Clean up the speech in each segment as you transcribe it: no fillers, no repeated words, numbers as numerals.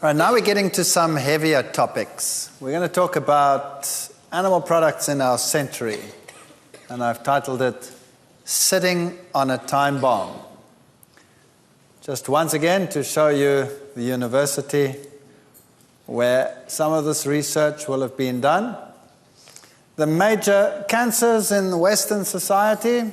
All right, now we're getting to some heavier topics. We're going to talk about animal products in our century, and I've titled it, Sitting on a Time Bomb. Just once again to show you the university where some of this research will have been done. The major cancers in Western society,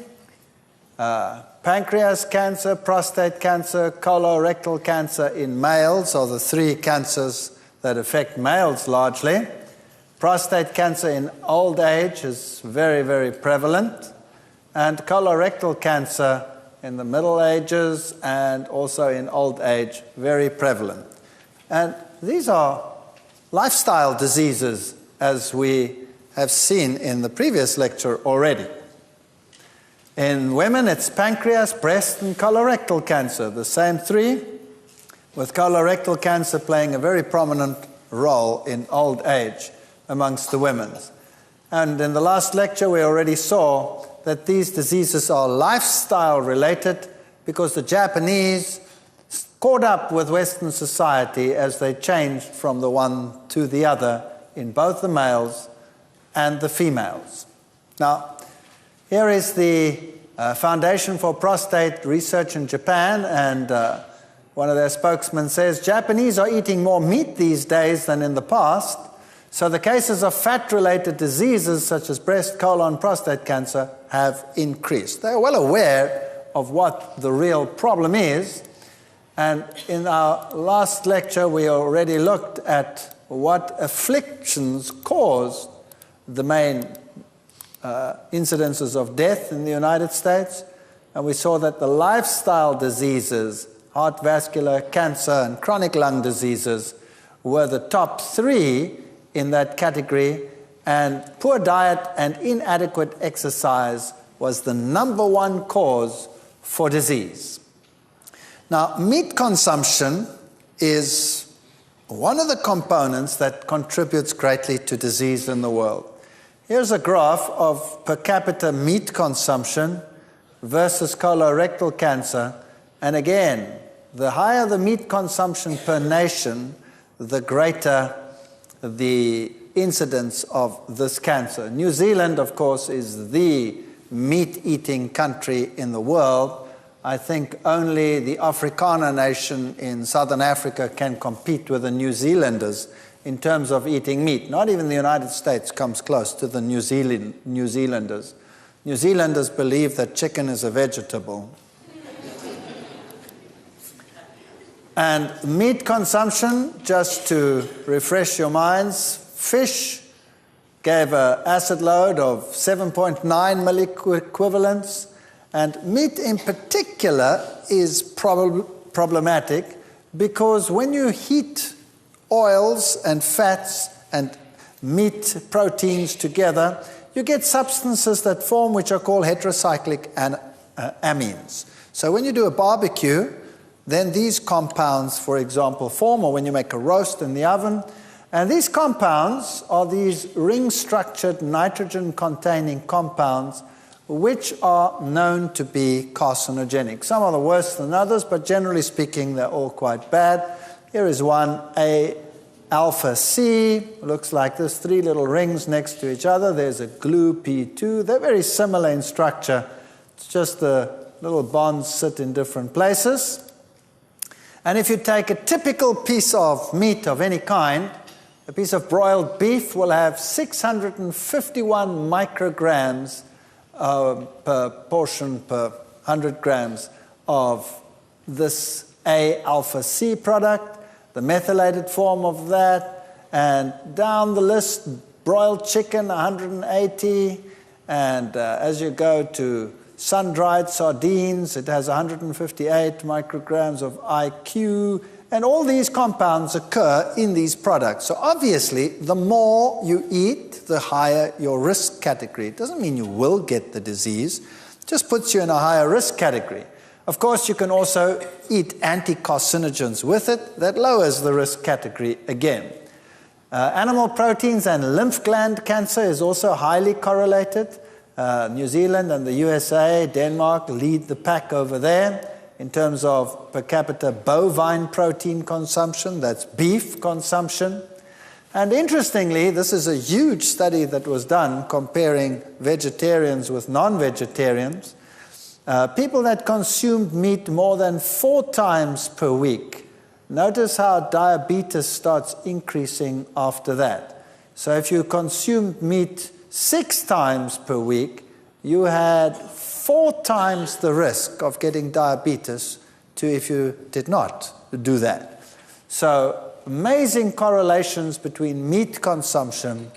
pancreas cancer, prostate cancer, colorectal cancer in males are the three cancers that affect males largely. Prostate cancer in old age is very, very prevalent. And colorectal cancer in the Middle Ages and also in old age, very prevalent. And these are lifestyle diseases, as we have seen in the previous lecture already. In women, it's pancreas, breast, and colorectal cancer, the same three, with colorectal cancer playing a very prominent role in old age amongst the women. And in the last lecture, we already saw that these diseases are lifestyle related because the Japanese caught up with Western society as they changed from the one to the other in both the males and the females. Now, here is the Foundation for Prostate Research in Japan, and one of their spokesmen says, Japanese are eating more meat these days than in the past, so the cases of fat-related diseases such as breast, colon, prostate cancer have increased. They're well aware of what the real problem is, and in our last lecture we already looked at what afflictions caused the main incidences of death in the United States, and we saw that the lifestyle diseases, heart vascular, cancer, and chronic lung diseases were the top three in that category, and poor diet and inadequate exercise was the number one cause for disease. Now, meat consumption is one of the components that contributes greatly to disease in the world. Here's a graph of per capita meat consumption versus colorectal cancer. And again, the higher the meat consumption per nation, the greater the incidence of this cancer. New Zealand, of course, is the meat-eating country in the world. I think only the Afrikaner nation in southern Africa can compete with the New Zealanders in terms of eating meat. Not even the United States comes close to the New Zealanders. New Zealanders believe that chicken is a vegetable. And meat consumption, just to refresh your minds, fish gave an acid load of 7.9 milliequivalents, and meat in particular is problematic because when you heat oils and fats and meat proteins together, you get substances that form which are called heterocyclic amines. So when you do a barbecue, then these compounds, for example, form, or when you make a roast in the oven, and these compounds are these ring-structured nitrogen-containing compounds which are known to be carcinogenic. Some are worse than others, but generally speaking, they're all quite bad. Here is one, alpha C, looks like this, three little rings next to each other. There's a glue P2. They're very similar in structure. It's just the little bonds sit in different places. And if you take a typical piece of meat of any kind, a piece of broiled beef will have 651 micrograms per portion per 100 grams of this A-alpha C product, the methylated form of that, and down the list, broiled chicken, 180, and as you go to sun-dried sardines, it has 158 micrograms of IQ, and all these compounds occur in these products. So obviously, the more you eat, the higher your risk category. It doesn't mean you will get the disease, it just puts you in a higher risk category. Of course, you can also eat anti-carcinogens with it. That lowers the risk category again. Animal proteins and lymph gland cancer is also highly correlated. New Zealand and the USA, Denmark lead the pack over there. in terms of per capita bovine protein consumption, that's beef consumption. And interestingly, this is a huge study that was done comparing vegetarians with non-vegetarians. People that consumed meat more than 4 times per week, notice how diabetes starts increasing after that. So if you consumed meat 6 times per week, you had 4 times the risk of getting diabetes to if you did not do that. So amazing correlations between meat consumption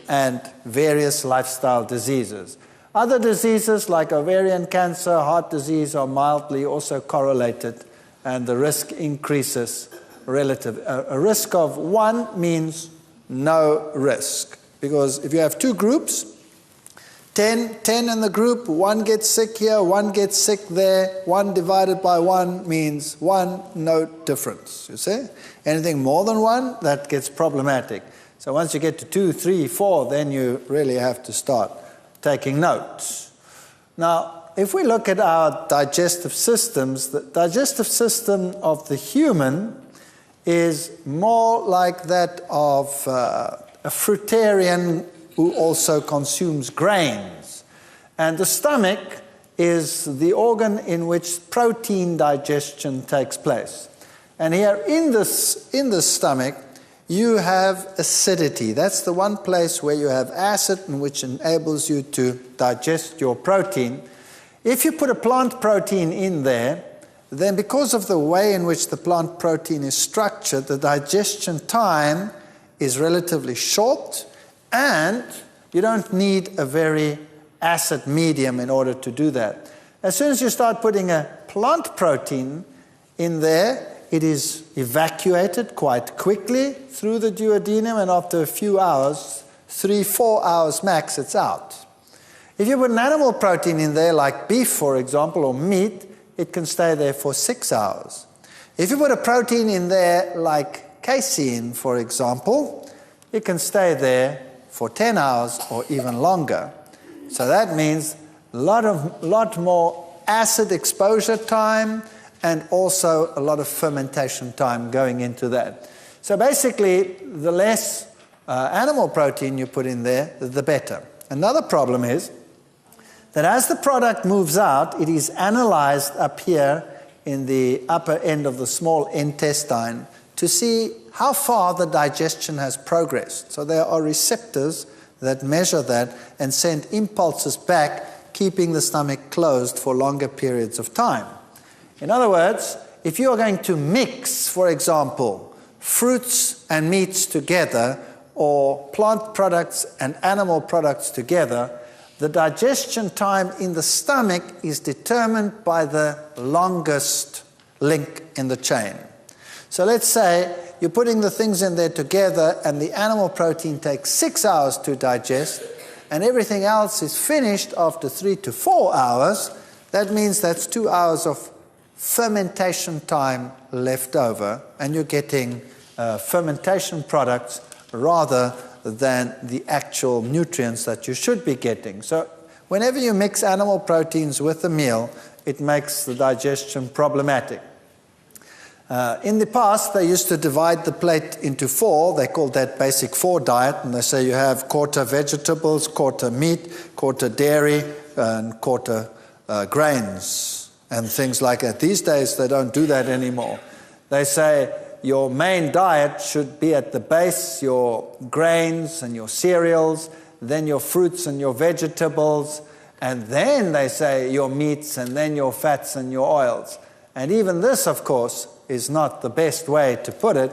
and various lifestyle diseases. Other diseases like ovarian cancer, heart disease are mildly also correlated, and the risk increases relative. A risk of 1 means no risk, because if you have 2 groups, 10 in the group, 1 gets sick here, 1 gets sick there, 1 divided by 1 means 1, no difference, you see? Anything more than 1, that gets problematic. So once you get to 2, 3, 4, then you really have to start taking notes. Now, if we look at our digestive systems, the digestive system of the human is more like that of a fruitarian who also consumes grains. And the stomach is the organ in which protein digestion takes place. And here in the stomach, you have acidity. That's the one place where you have acid, and which enables you to digest your protein. If you put a plant protein in there, then because of the way in which the plant protein is structured, the digestion time is relatively short, and you don't need a very acid medium in order to do that. As soon as you start putting a plant protein in there, it is evacuated quite quickly through the duodenum, and after a few hours, 3-4 hours max, it's out. If you put an animal protein in there, like beef, for example, or meat, it can stay there for 6 hours. If you put a protein in there, like casein, for example, it can stay there for 10 hours or even longer. So that means a lot more acid exposure time, and also a lot of fermentation time going into that. So basically, the less animal protein you put in there, the better. Another problem is that as the product moves out, it is analyzed up here in the upper end of the small intestine to see how far the digestion has progressed. So there are receptors that measure that and send impulses back, keeping the stomach closed for longer periods of time. In other words, if you are going to mix, for example, fruits and meats together, or plant products and animal products together, the digestion time in the stomach is determined by the longest link in the chain. So let's say you're putting the things in there together, and the animal protein takes 6 hours to digest, and everything else is finished after 3 to 4 hours. That means that's 2 hours of fermentation time left over, and you're getting fermentation products rather than the actual nutrients that you should be getting. So whenever you mix animal proteins with a meal, it makes the digestion problematic. In the past, they used to divide the plate into 4. They called that basic 4 diet, and they say you have quarter vegetables, quarter meat, quarter dairy, and quarter grains, and things like that. These days, they don't do that anymore. They say your main diet should be at the base, your grains and your cereals, then your fruits and your vegetables, and then they say your meats, and then your fats and your oils. And even this, of course, is not the best way to put it.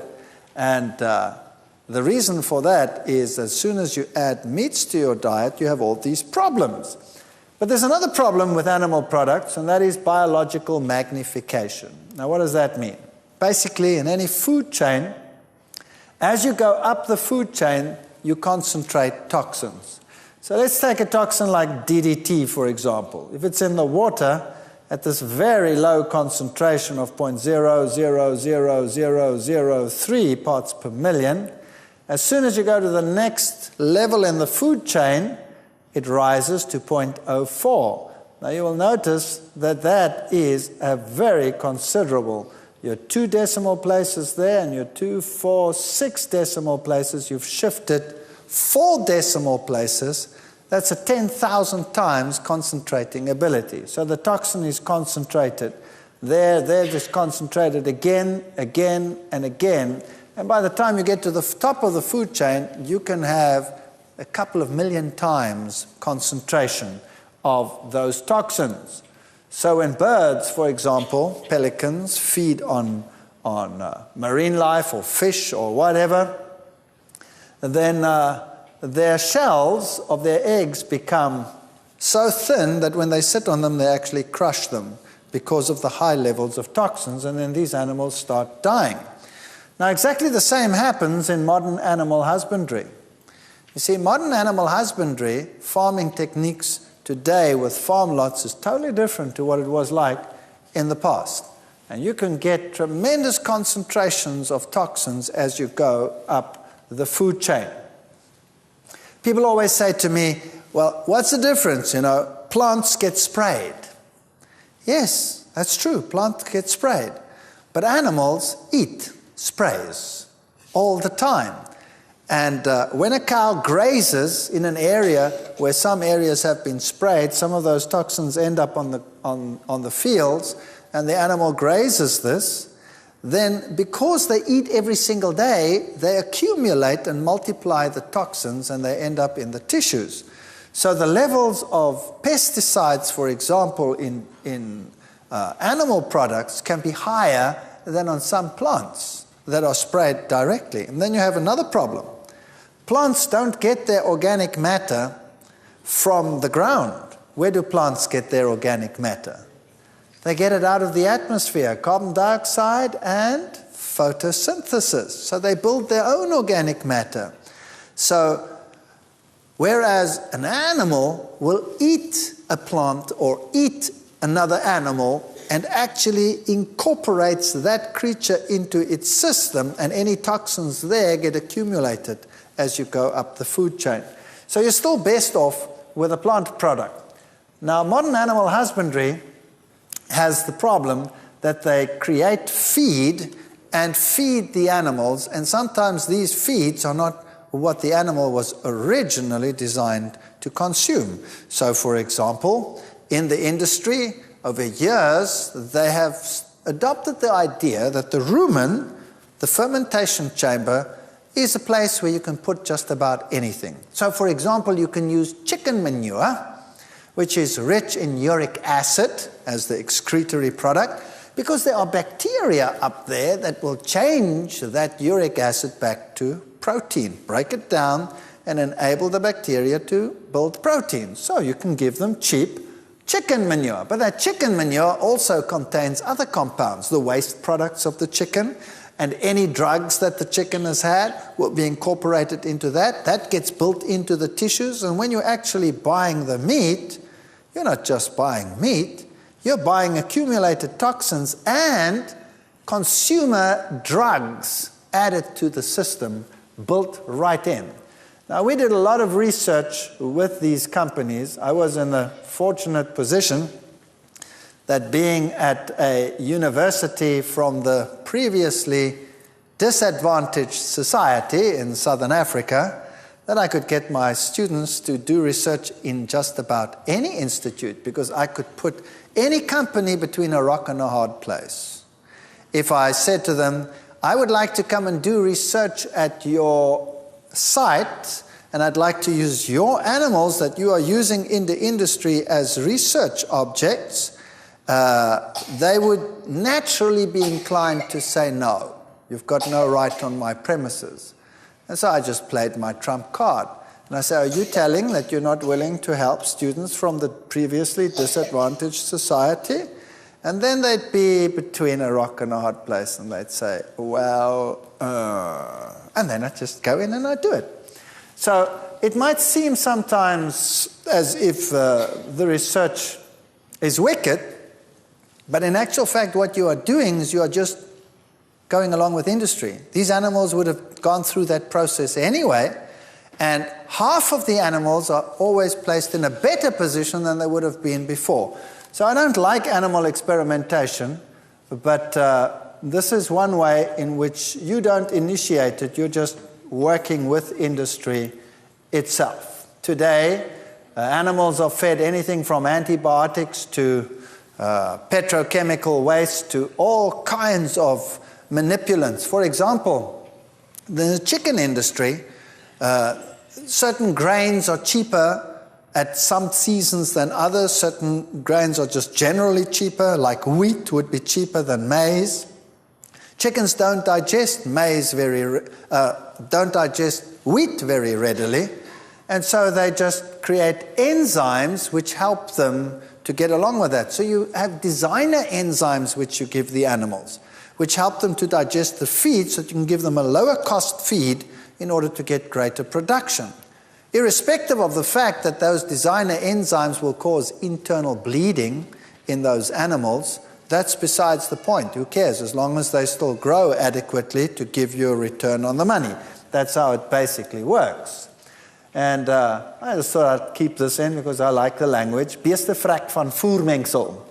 And the reason for that is as soon as you add meats to your diet, you have all these problems. But there's another problem with animal products, and that is biological magnification. Now, what does that mean? Basically, in any food chain, as you go up the food chain, you concentrate toxins. So let's take a toxin like DDT, for example. If it's in the water at this very low concentration of 0.000003 parts per million, as soon as you go to the next level in the food chain, it rises to 0.04. Now you will notice that that is a very considerable. Your 2 decimal places there and your 2, 4, 6 decimal places, you've shifted 4 decimal places. That's a 10,000 times concentrating ability. So the toxin is concentrated there, just concentrated again, and again. And by the time you get to the top of the food chain, you can have a couple of million times concentration of those toxins. So when birds, for example, pelicans, feed on marine life or fish or whatever, then their shells of their eggs become so thin that when they sit on them, they actually crush them because of the high levels of toxins, and then these animals start dying. Now, exactly the same happens in modern animal husbandry. You see, modern animal husbandry, farming techniques today with farm lots is totally different to what it was like in the past. And you can get tremendous concentrations of toxins as you go up the food chain. People always say to me, well, what's the difference? You know, plants get sprayed. Yes, that's true, plants get sprayed. But animals eat sprays all the time. And when a cow grazes in an area where some areas have been sprayed, some of those toxins end up on the fields, and the animal grazes this, then because they eat every single day, they accumulate and multiply the toxins, and they end up in the tissues. So the levels of pesticides, for example, in animal products can be higher than on some plants that are sprayed directly. And then you have another problem. Plants don't get their organic matter from the ground. Where do plants get their organic matter? They get it out of the atmosphere, carbon dioxide and photosynthesis. So they build their own organic matter. So whereas an animal will eat a plant or eat another animal and actually incorporates that creature into its system, and any toxins there get accumulated as you go up the food chain. So you're still best off with a plant product. Now, modern animal husbandry has the problem that they create feed and feed the animals, and sometimes these feeds are not what the animal was originally designed to consume. So, for example, in the industry, over years, they have adopted the idea that the rumen, the fermentation chamber, is a place where you can put just about anything. So, for example, you can use chicken manure, which is rich in uric acid as the excretory product, because there are bacteria up there that will change that uric acid back to protein, break it down, and enable the bacteria to build protein. So you can give them cheap chicken manure. But that chicken manure also contains other compounds, the waste products of the chicken, and any drugs that the chicken has had will be incorporated into that. That gets built into the tissues, and when you're actually buying the meat, you're not just buying meat, you're buying accumulated toxins and consumer drugs added to the system, built right in. Now, we did a lot of research with these companies. I was in the fortunate position that being at a university from the previously disadvantaged society in Southern Africa, that I could get my students to do research in just about any institute, because I could put any company between a rock and a hard place. If I said to them, I would like to come and do research at your site, and I'd like to use your animals that you are using in the industry as research objects, they would naturally be inclined to say, no, you've got no right on my premises. And so I just played my trump card. And I say, are you telling that you're not willing to help students from the previously disadvantaged society? And then they'd be between a rock and a hard place, and they'd say, well, and then I'd just go in and I'd do it. So it might seem sometimes as if the research is wicked, but in actual fact what you are doing is you are just going along with industry. These animals would have gone through that process anyway, And half of the animals are always placed in a better position than they would have been before. So I don't like animal experimentation, but this is one way in which you don't initiate it, you're just working with industry itself. Today, animals are fed anything from antibiotics to petrochemical waste to all kinds of manipulants. For example, the chicken industry, certain grains are cheaper at some seasons than others. Certain grains are just generally cheaper, like wheat would be cheaper than maize. Chickens don't digest wheat very readily, and so they just create enzymes which help them to get along with that. So you have designer enzymes which you give the animals, which help them to digest the feed so that you can give them a lower cost feed in order to get greater production. Irrespective of the fact that those designer enzymes will cause internal bleeding in those animals, that's besides the point. Who cares? As long as they still grow adequately to give you a return on the money. That's how it basically works. And I just thought I'd keep this in because I like the language. Pt.3 van voermengsel,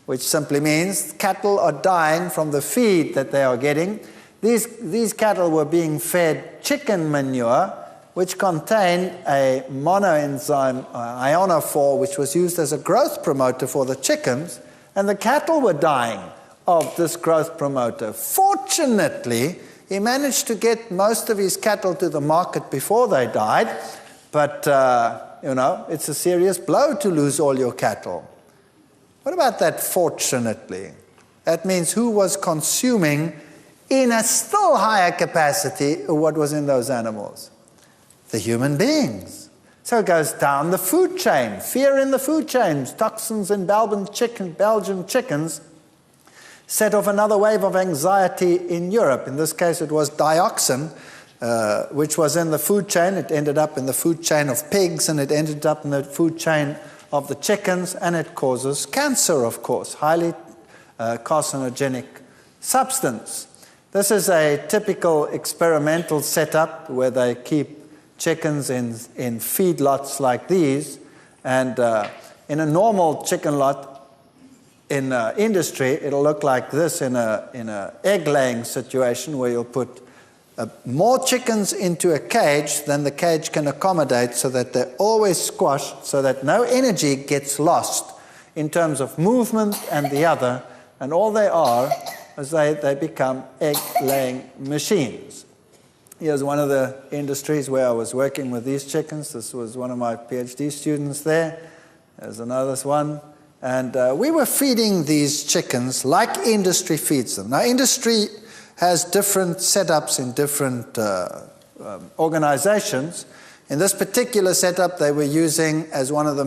which simply means cattle are dying from the feed that they are getting. These cattle were being fed chicken manure, which contained a monoenzyme, ionophore, which was used as a growth promoter for the chickens, and the cattle were dying of this growth promoter. Fortunately, he managed to get most of his cattle to the market before they died, but, it's a serious blow to lose all your cattle. What about that fortunately? That means who was consuming in a still higher capacity what was in those animals? The human beings. So it goes down the food chain. Fear in the food chains. Toxins in Belgian chickens set off another wave of anxiety in Europe. In this case, it was dioxin, which was in the food chain. It ended up in the food chain of pigs, and it ended up in the food chain of the chickens, and it causes cancer, of course, highly carcinogenic substance. This is a typical experimental setup where they keep chickens in feedlots like these, and in a normal chicken lot in industry, it'll look like this in a egg-laying situation where you'll put more chickens into a cage than the cage can accommodate, so that they're always squashed, so that no energy gets lost in terms of movement and the other, and all they are is they become egg-laying machines. Here's one of the industries where I was working with these chickens. This was one of my PhD students there. There's another one. And we were feeding these chickens like industry feeds them. Now, industry has different setups in different organizations. In this particular setup, they were using as one of the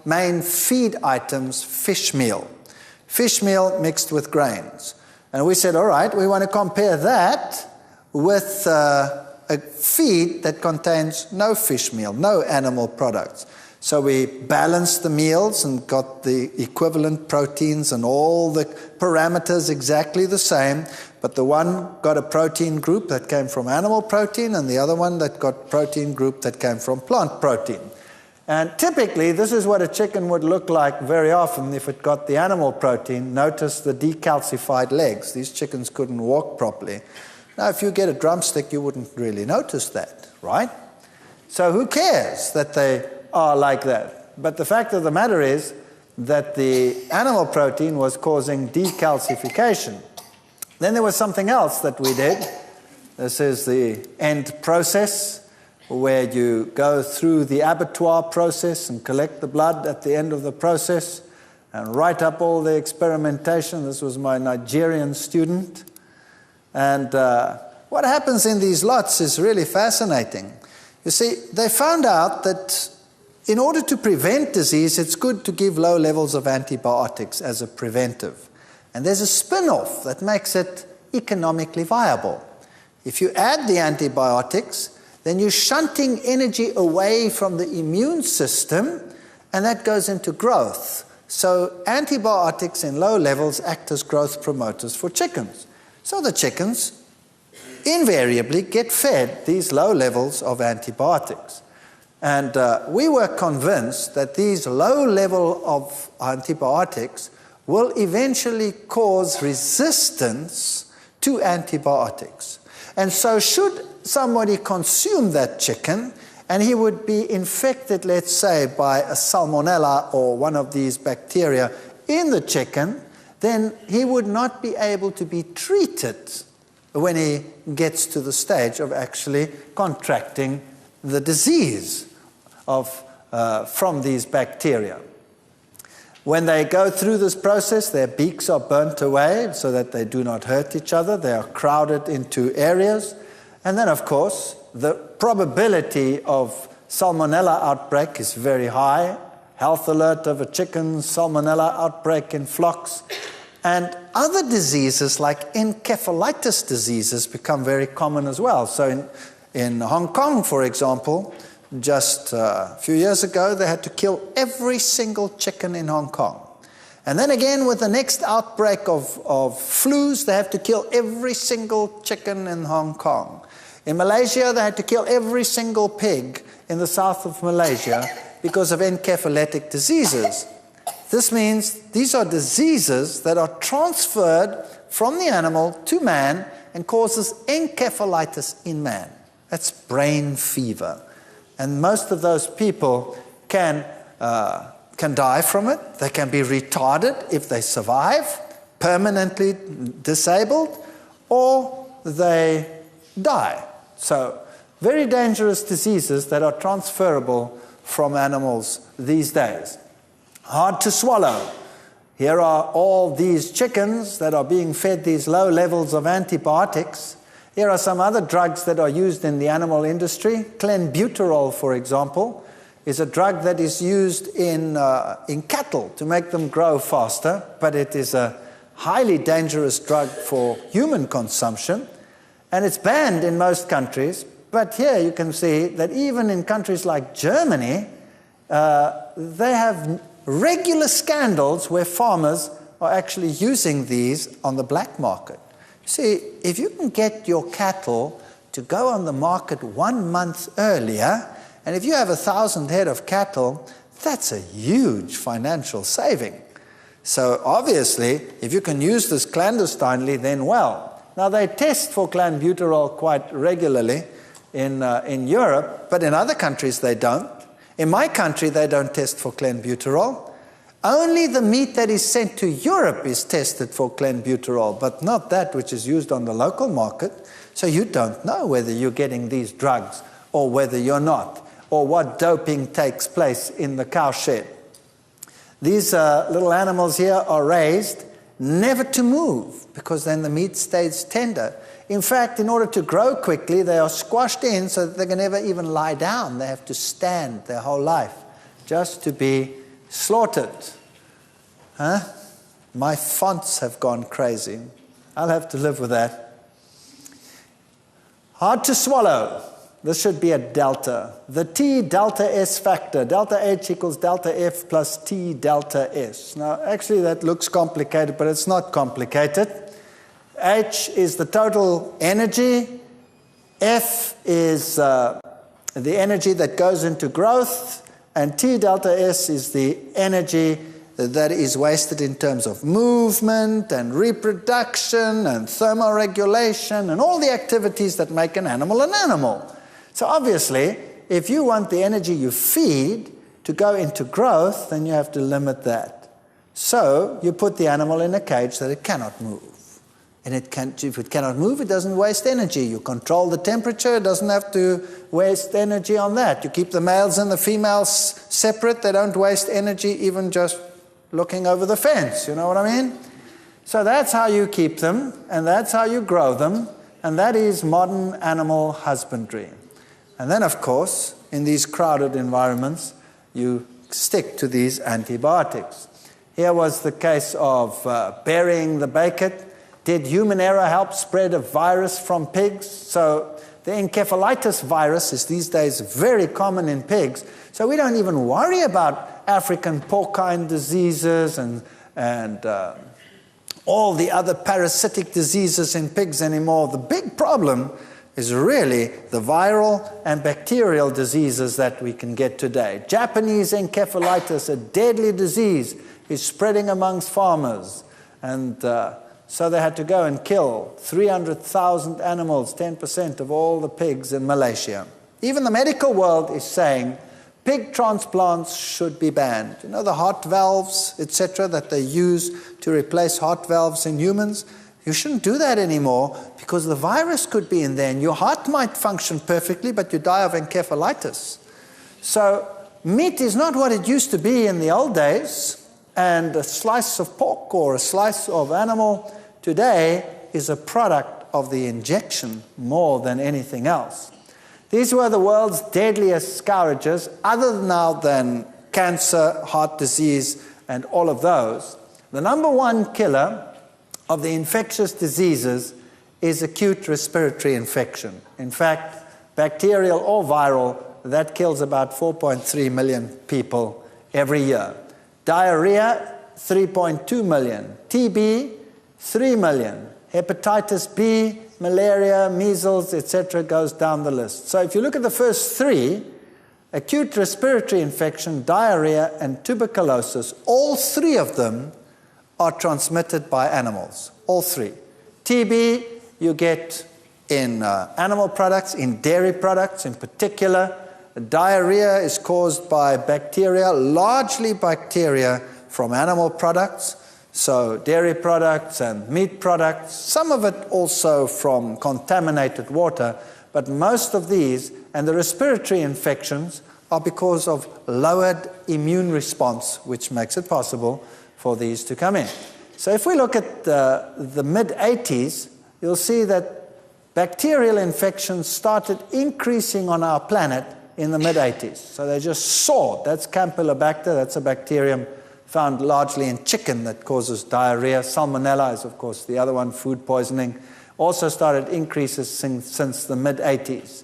main feed items fish meal. Fish meal mixed with grains. And we said, all right, we want to compare that with a feed that contains no fish meal, no animal products. So we balanced the meals and got the equivalent proteins and all the parameters exactly the same, but the one got a protein group that came from animal protein, and the other one that got protein group that came from plant protein. And typically, this is what a chicken would look like very often if it got the animal protein. Notice the decalcified legs. These chickens couldn't walk properly. Now, if you get a drumstick, you wouldn't really notice that, right? So who cares that they are like that? But the fact of the matter is that the animal protein was causing decalcification. Then there was something else that we did. This is the end process, where you go through the abattoir process and collect the blood at the end of the process and write up all the experimentation. This was my Nigerian student. And what happens in these lots is really fascinating. You see, they found out that in order to prevent disease, it's good to give low levels of antibiotics as a preventive. And there's a spin-off that makes it economically viable. If you add the antibiotics, then you're shunting energy away from the immune system, and that goes into growth. So antibiotics in low levels act as growth promoters for chickens. So the chickens invariably get fed these low levels of antibiotics. And we were convinced that these low level of antibiotics will eventually cause resistance to antibiotics. And so should somebody consume that chicken and he would be infected, let's say, by a salmonella or one of these bacteria in the chicken, then he would not be able to be treated when he gets to the stage of actually contracting the disease from these bacteria. When they go through this process, their beaks are burnt away so that they do not hurt each other. They are crowded into areas. And then, of course, the probability of salmonella outbreak is very high. Health alert of a chicken, salmonella outbreak in flocks. And other diseases like encephalitis diseases become very common as well. So in Hong Kong, for example, just a few years ago, they had to kill every single chicken in Hong Kong. And then again, with the next outbreak of flus, they have to kill every single chicken in Hong Kong. In Malaysia, they had to kill every single pig in the south of Malaysia because of encephalitic diseases. This means these are diseases that are transferred from the animal to man and causes encephalitis in man. That's brain fever. And most of those people can die from it. They can be retarded if they survive, permanently disabled, or they die. So very dangerous diseases that are transferable from animals these days. Hard to swallow. Here are all these chickens that are being fed these low levels of antibiotics. Here are some other drugs that are used in the animal industry. Clenbuterol, for example, is a drug that is used in cattle to make them grow faster, but it is a highly dangerous drug for human consumption, and it's banned in most countries. But here you can see that even in countries like Germany, they have regular scandals where farmers are actually using these on the black market. See, if you can get your cattle to go on the market 1 month earlier, and if you have 1,000 head of cattle, that's a huge financial saving. So obviously, if you can use this clandestinely, then well. Now they test for clenbuterol quite regularly in Europe, but in other countries they don't. In my country, they don't test for clenbuterol. Only the meat that is sent to Europe is tested for clenbuterol, but not that which is used on the local market. So you don't know whether you're getting these drugs or whether you're not, or what doping takes place in the cow shed. These little animals here are raised never to move, because then the meat stays tender. In fact, in order to grow quickly, they are squashed in so that they can never even lie down. They have to stand their whole life just to be slaughtered. Huh? My fonts have gone crazy. I'll have to live with that. Hard to swallow. This should be a delta. The T delta S factor, delta H equals delta F plus T delta S. Now, actually that looks complicated, but it's not complicated. H is the total energy. F is the energy that goes into growth. And T delta S is the energy that is wasted in terms of movement and reproduction and thermoregulation and all the activities that make an animal an animal. So obviously, if you want the energy you feed to go into growth, then you have to limit that. So you put the animal in a cage that it cannot move. And if it cannot move, it doesn't waste energy. You control the temperature, it doesn't have to waste energy on that. You keep the males and the females separate, they don't waste energy even just looking over the fence, you know what I mean? So that's how you keep them, and that's how you grow them, and that is modern animal husbandry. And then, of course, in these crowded environments, you stick to these antibiotics. Here was the case of burying the bacon. Did human error help spread a virus from pigs? So the encephalitis virus is these days very common in pigs. So we don't even worry about African porcine diseases and all the other parasitic diseases in pigs anymore. The big problem is really the viral and bacterial diseases that we can get today. Japanese encephalitis, a deadly disease, is spreading amongst farmers. And so they had to go and kill 300,000 animals, 10% of all the pigs in Malaysia. Even the medical world is saying pig transplants should be banned. You know, the heart valves, etc., that they use to replace heart valves in humans? You shouldn't do that anymore because the virus could be in there and your heart might function perfectly, but you die of encephalitis. So meat is not what it used to be in the old days, and a slice of pork or a slice of animal today is a product of the injection more than anything else. These were the world's deadliest scourges, other now than cancer, heart disease, and all of those. The number one killer of the infectious diseases is acute respiratory infection. In fact, bacterial or viral, that kills about 4.3 million people every year. Diarrhea, 3.2 million. TB, 3 million. Hepatitis B, malaria, measles, etc., goes down the list. So if you look at the first three, acute respiratory infection, diarrhea, and tuberculosis, all three of them are transmitted by animals, all three. TB you get in animal products, in dairy products in particular. Diarrhea is caused by bacteria, largely bacteria from animal products, so dairy products and meat products, some of it also from contaminated water, but most of these, and the respiratory infections, are because of lowered immune response, which makes it possible for these to come in. So if we look at the mid-80s, you'll see that bacterial infections started increasing on our planet in the mid-80s. So they just soared. That's Campylobacter. That's a bacterium found largely in chicken that causes diarrhea. Salmonella is, of course, the other one, food poisoning. Also started increases since the mid-80s.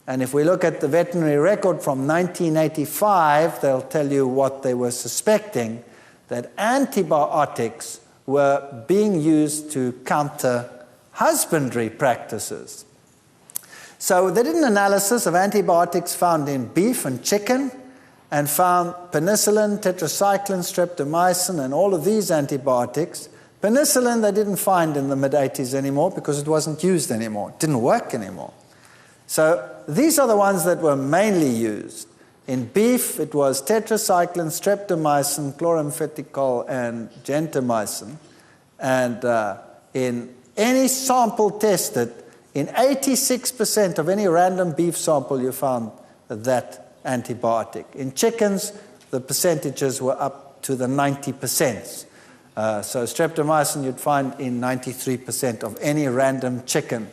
And if we look at the veterinary record from 1985, they'll tell you what they were suspecting, that antibiotics were being used to counter husbandry practices. So they did an analysis of antibiotics found in beef and chicken and found penicillin, tetracycline, streptomycin, and all of these antibiotics. Penicillin they didn't find in the mid-80s anymore because it wasn't used anymore. It didn't work anymore. So these are the ones that were mainly used. In beef, it was tetracycline, streptomycin, chloramphenicol, and gentamicin. And in any sample tested, in 86% of any random beef sample, you found that antibiotic. In chickens, the percentages were up to the 90%. So streptomycin you'd find in 93% of any random chicken.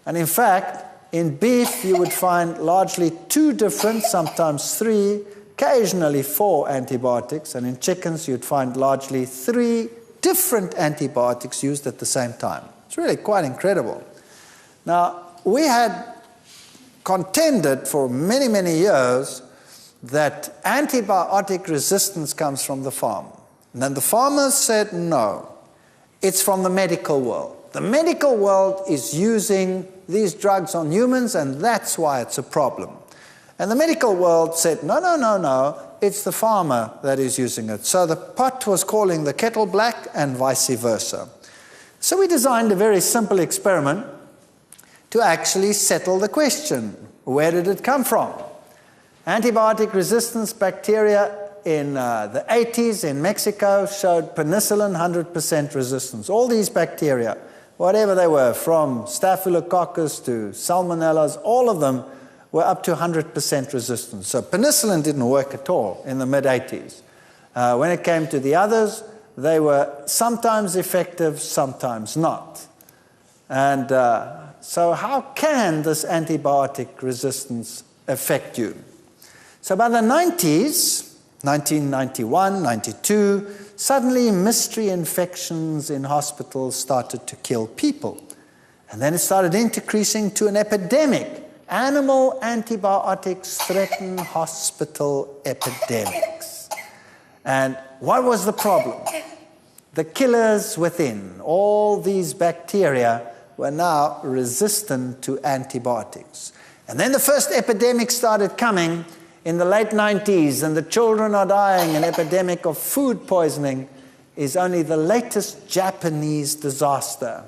And in fact, in beef, you would find largely 2 different, sometimes 3, occasionally 4 antibiotics. And in chickens, you'd find largely 3 different antibiotics used at the same time. It's really quite incredible. Now, we had contended for many, many years that antibiotic resistance comes from the farm. And then the farmers said, no, it's from the medical world. The medical world is using these drugs on humans, and that's why it's a problem. And the medical world said, no, no, no, no, it's the farmer that is using it. So the pot was calling the kettle black and vice versa. So we designed a very simple experiment to actually settle the question. Where did it come from? Antibiotic resistance bacteria in the 80s in Mexico showed penicillin 100% resistance. All these bacteria, whatever they were, from Staphylococcus to Salmonellas, all of them were up to 100% resistance. So penicillin didn't work at all in the mid-80s. When it came to the others, they were sometimes effective, sometimes not. And so how can this antibiotic resistance affect you? So by the 90s, 1991, 92, suddenly mystery infections in hospitals started to kill people. And then it started increasing to an epidemic. Animal antibiotics threaten hospital epidemics. And what was the problem? the killers within, all these bacteria, were now resistant to antibiotics. And then the first epidemic started coming in the late 90s, and the children are dying. An epidemic of food poisoning is only the latest Japanese disaster.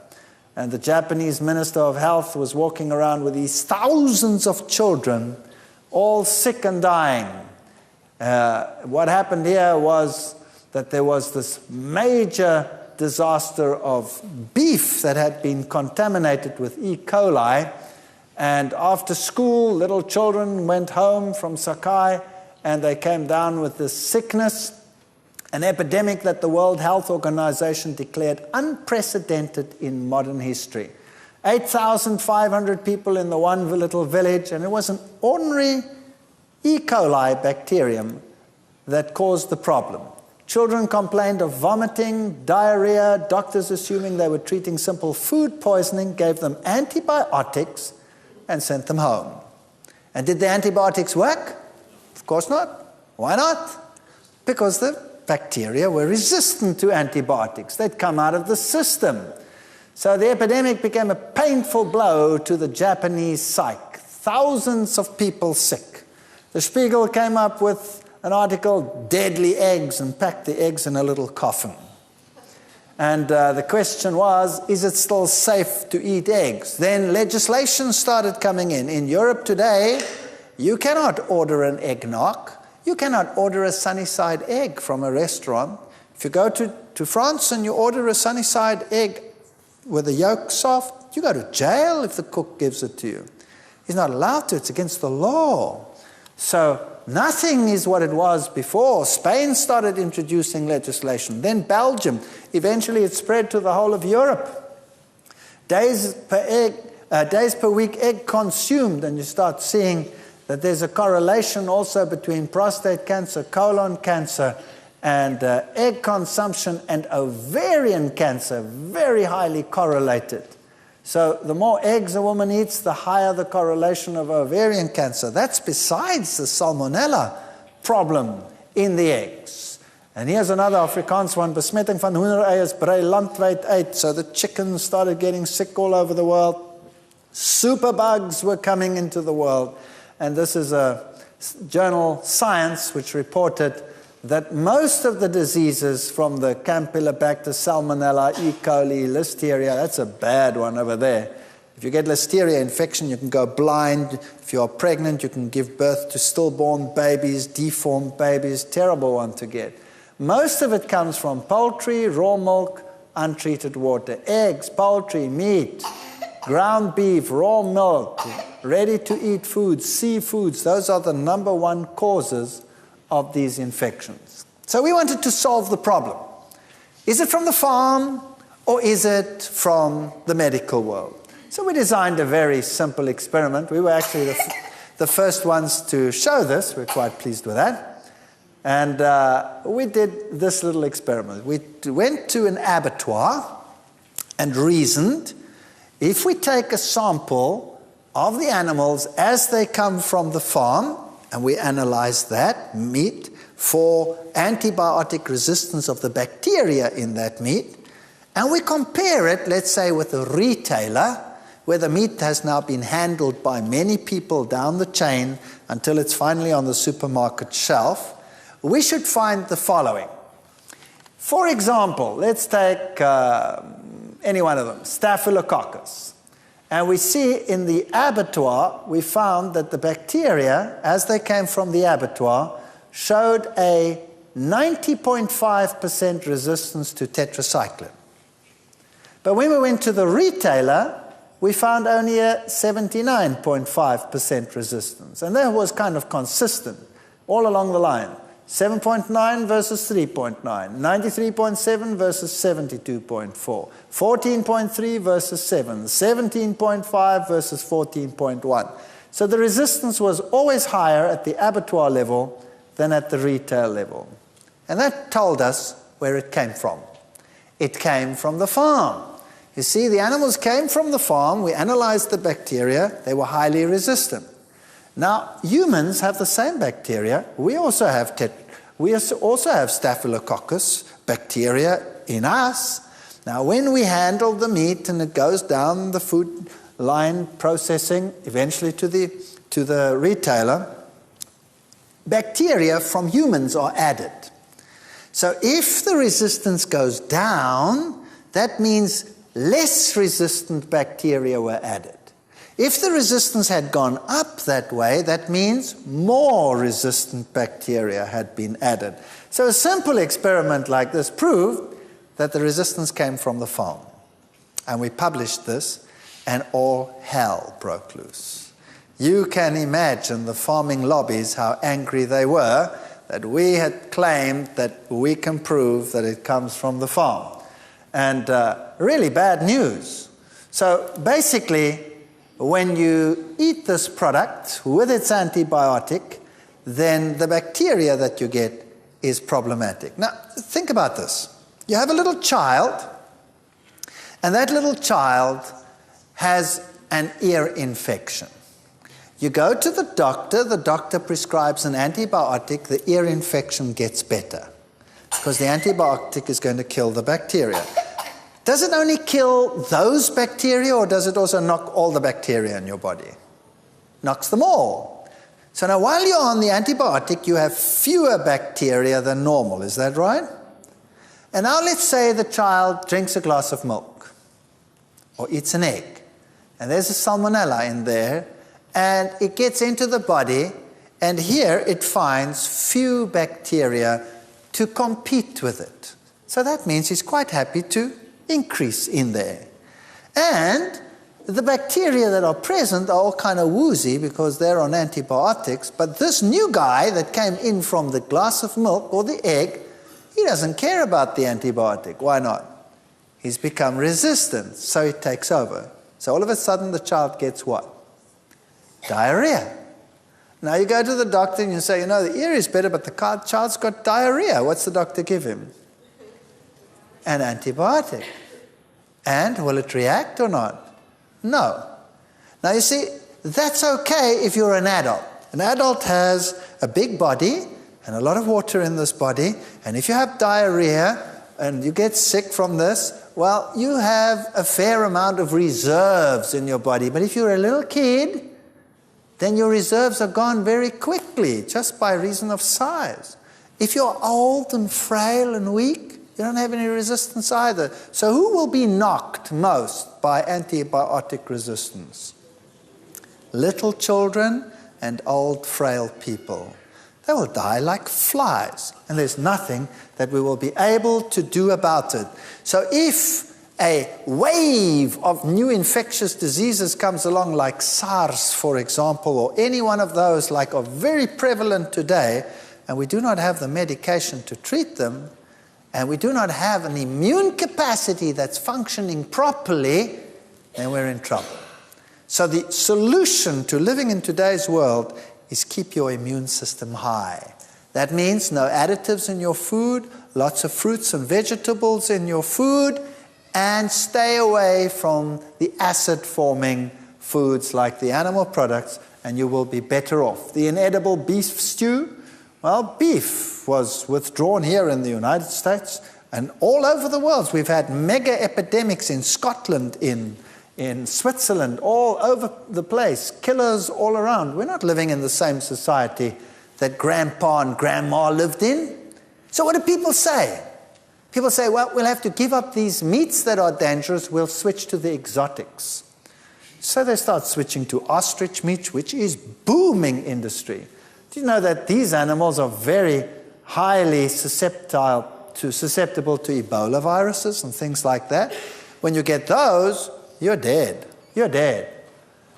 And the Japanese Minister of Health was walking around with these thousands of children, all sick and dying. What happened here was that there was this major disaster of beef that had been contaminated with E. coli. And after school, little children went home from Sakai, and they came down with this sickness, an epidemic that the World Health Organization declared unprecedented in modern history. 8,500 people in the one little village, and it was an ordinary E. coli bacterium that caused the problem. Children complained of vomiting, diarrhea. Doctors, assuming they were treating simple food poisoning, gave them antibiotics and sent them home. And did the antibiotics work? Of course not. Why not? Because the bacteria were resistant to antibiotics. They'd come out of the system. So the epidemic became a painful blow to the Japanese psyche. Thousands of people sick. The Spiegel came up with an article, "Deadly Eggs," and packed the eggs in a little coffin. And the question was, is it still safe to eat eggs? Then legislation started coming in. In Europe today, you cannot order an eggnog. You cannot order a Sunnyside egg from a restaurant. If you go to France and you order a Sunnyside egg with the yolk soft, you go to jail if the cook gives it to you. He's not allowed to. It's against the law. So nothing is what it was before. Spain started introducing legislation, then Belgium. Eventually it spread to the whole of Europe. Days per week egg consumed, and you start seeing that there's a correlation also between prostate cancer, colon cancer, and egg consumption and ovarian cancer, very highly correlated. So the more eggs a woman eats, the higher the correlation of ovarian cancer. That's besides the salmonella problem in the eggs. And here's another Afrikaans one, besmetting van hoendereiers brei landwyd uit. So the chickens started getting sick all over the world. Superbugs were coming into the world. And this is a journal, Science, which reported that most of the diseases from the Campylobacter, Salmonella, E. coli, Listeria, that's a bad one over there. If you get Listeria infection, you can go blind. If you are pregnant, you can give birth to stillborn babies, deformed babies, terrible one to get. Most of it comes from poultry, raw milk, untreated water, eggs, poultry, meat, ground beef, raw milk, ready-to-eat foods, seafoods. Those are the number one causes of these infections. So we wanted to solve the problem. Is it from the farm or is it from the medical world? So we designed a very simple experiment. We were actually the first ones to show this. We're quite pleased with that. And we did this little experiment. We went to an abattoir and reasoned, if we take a sample of the animals as they come from the farm, and we analyze that meat for antibiotic resistance of the bacteria in that meat, and we compare it, let's say, with a retailer, where the meat has now been handled by many people down the chain until it's finally on the supermarket shelf, we should find the following. For example, let's take any one of them, Staphylococcus. And we see in the abattoir, we found that the bacteria, as they came from the abattoir, showed a 90.5% resistance to tetracycline. But when we went to the retailer, we found only a 79.5% resistance. And that was kind of consistent all along the line. 7.9 versus 3.9, 93.7 versus 72.4, 14.3 versus 7, 17.5 versus 14.1. So the resistance was always higher at the abattoir level than at the retail level. And that told us where it came from. It came from the farm. You see, the animals came from the farm. We analyzed the bacteria. They were highly resistant. Now, humans have the same bacteria. We also have we also have Staphylococcus bacteria in us. Now, when we handle the meat and it goes down the food line processing, eventually to the retailer, bacteria from humans are added. So if the resistance goes down, that means less resistant bacteria were added. If the resistance had gone up that way, that means more resistant bacteria had been added. So a simple experiment like this proved that the resistance came from the farm. And we published this, and all hell broke loose. You can imagine the farming lobbies, how angry they were that we had claimed that we can prove that it comes from the farm. And really bad news. So basically, when you eat this product with its antibiotic, then the bacteria that you get is problematic. Now, think about this. You have a little child, and that little child has an ear infection. You go to the doctor prescribes an antibiotic, the ear infection gets better because the antibiotic is going to kill the bacteria. Does it only kill those bacteria, or does it also knock all the bacteria in your body? Knocks them all. So now while you're on the antibiotic, you have fewer bacteria than normal, is that right? And now let's say the child drinks a glass of milk or eats an egg, and there's a salmonella in there, and it gets into the body, and here it finds few bacteria to compete with it. So that means he's quite happy to increase in there. And the bacteria that are present are all kind of woozy because they're on antibiotics, but this new guy that came in from the glass of milk or the egg, he doesn't care about the antibiotic. Why not? He's become resistant, so it takes over. So all of a sudden the child gets what? Diarrhea. Now you go to the doctor and you say, the ear is better, but the child's got diarrhea. What's the doctor give him? An antibiotic. And will it react or not? No. Now you see, that's okay if you're an adult. An adult has a big body and a lot of water in this body, and if you have diarrhea and you get sick from this, well, you have a fair amount of reserves in your body. But if you're a little kid, then your reserves are gone very quickly, just by reason of size. If you're old and frail and weak, you don't have any resistance either. So who will be knocked most by antibiotic resistance? Little children and old, frail people. They will die like flies, and there's nothing that we will be able to do about it. So if a wave of new infectious diseases comes along, like SARS, for example, or any one of those like are very prevalent today, and we do not have the medication to treat them, and we do not have an immune capacity that's functioning properly, then we're in trouble. So the solution to living in today's world is keep your immune system high. That means no additives in your food, lots of fruits and vegetables in your food, and stay away from the acid-forming foods like the animal products, and you will be better off. The inedible beef stew, well, beef was withdrawn here in the United States and all over the world. We've had mega epidemics in Scotland, in Switzerland, all over the place, killers all around. We're not living in the same society that Grandpa and Grandma lived in. So what do people say? People say, well, we'll have to give up these meats that are dangerous, we'll switch to the exotics. So they start switching to ostrich meat, which is booming industry. Do you know that these animals are very highly susceptible to Ebola viruses and things like that? When you get those, you're dead. You're dead.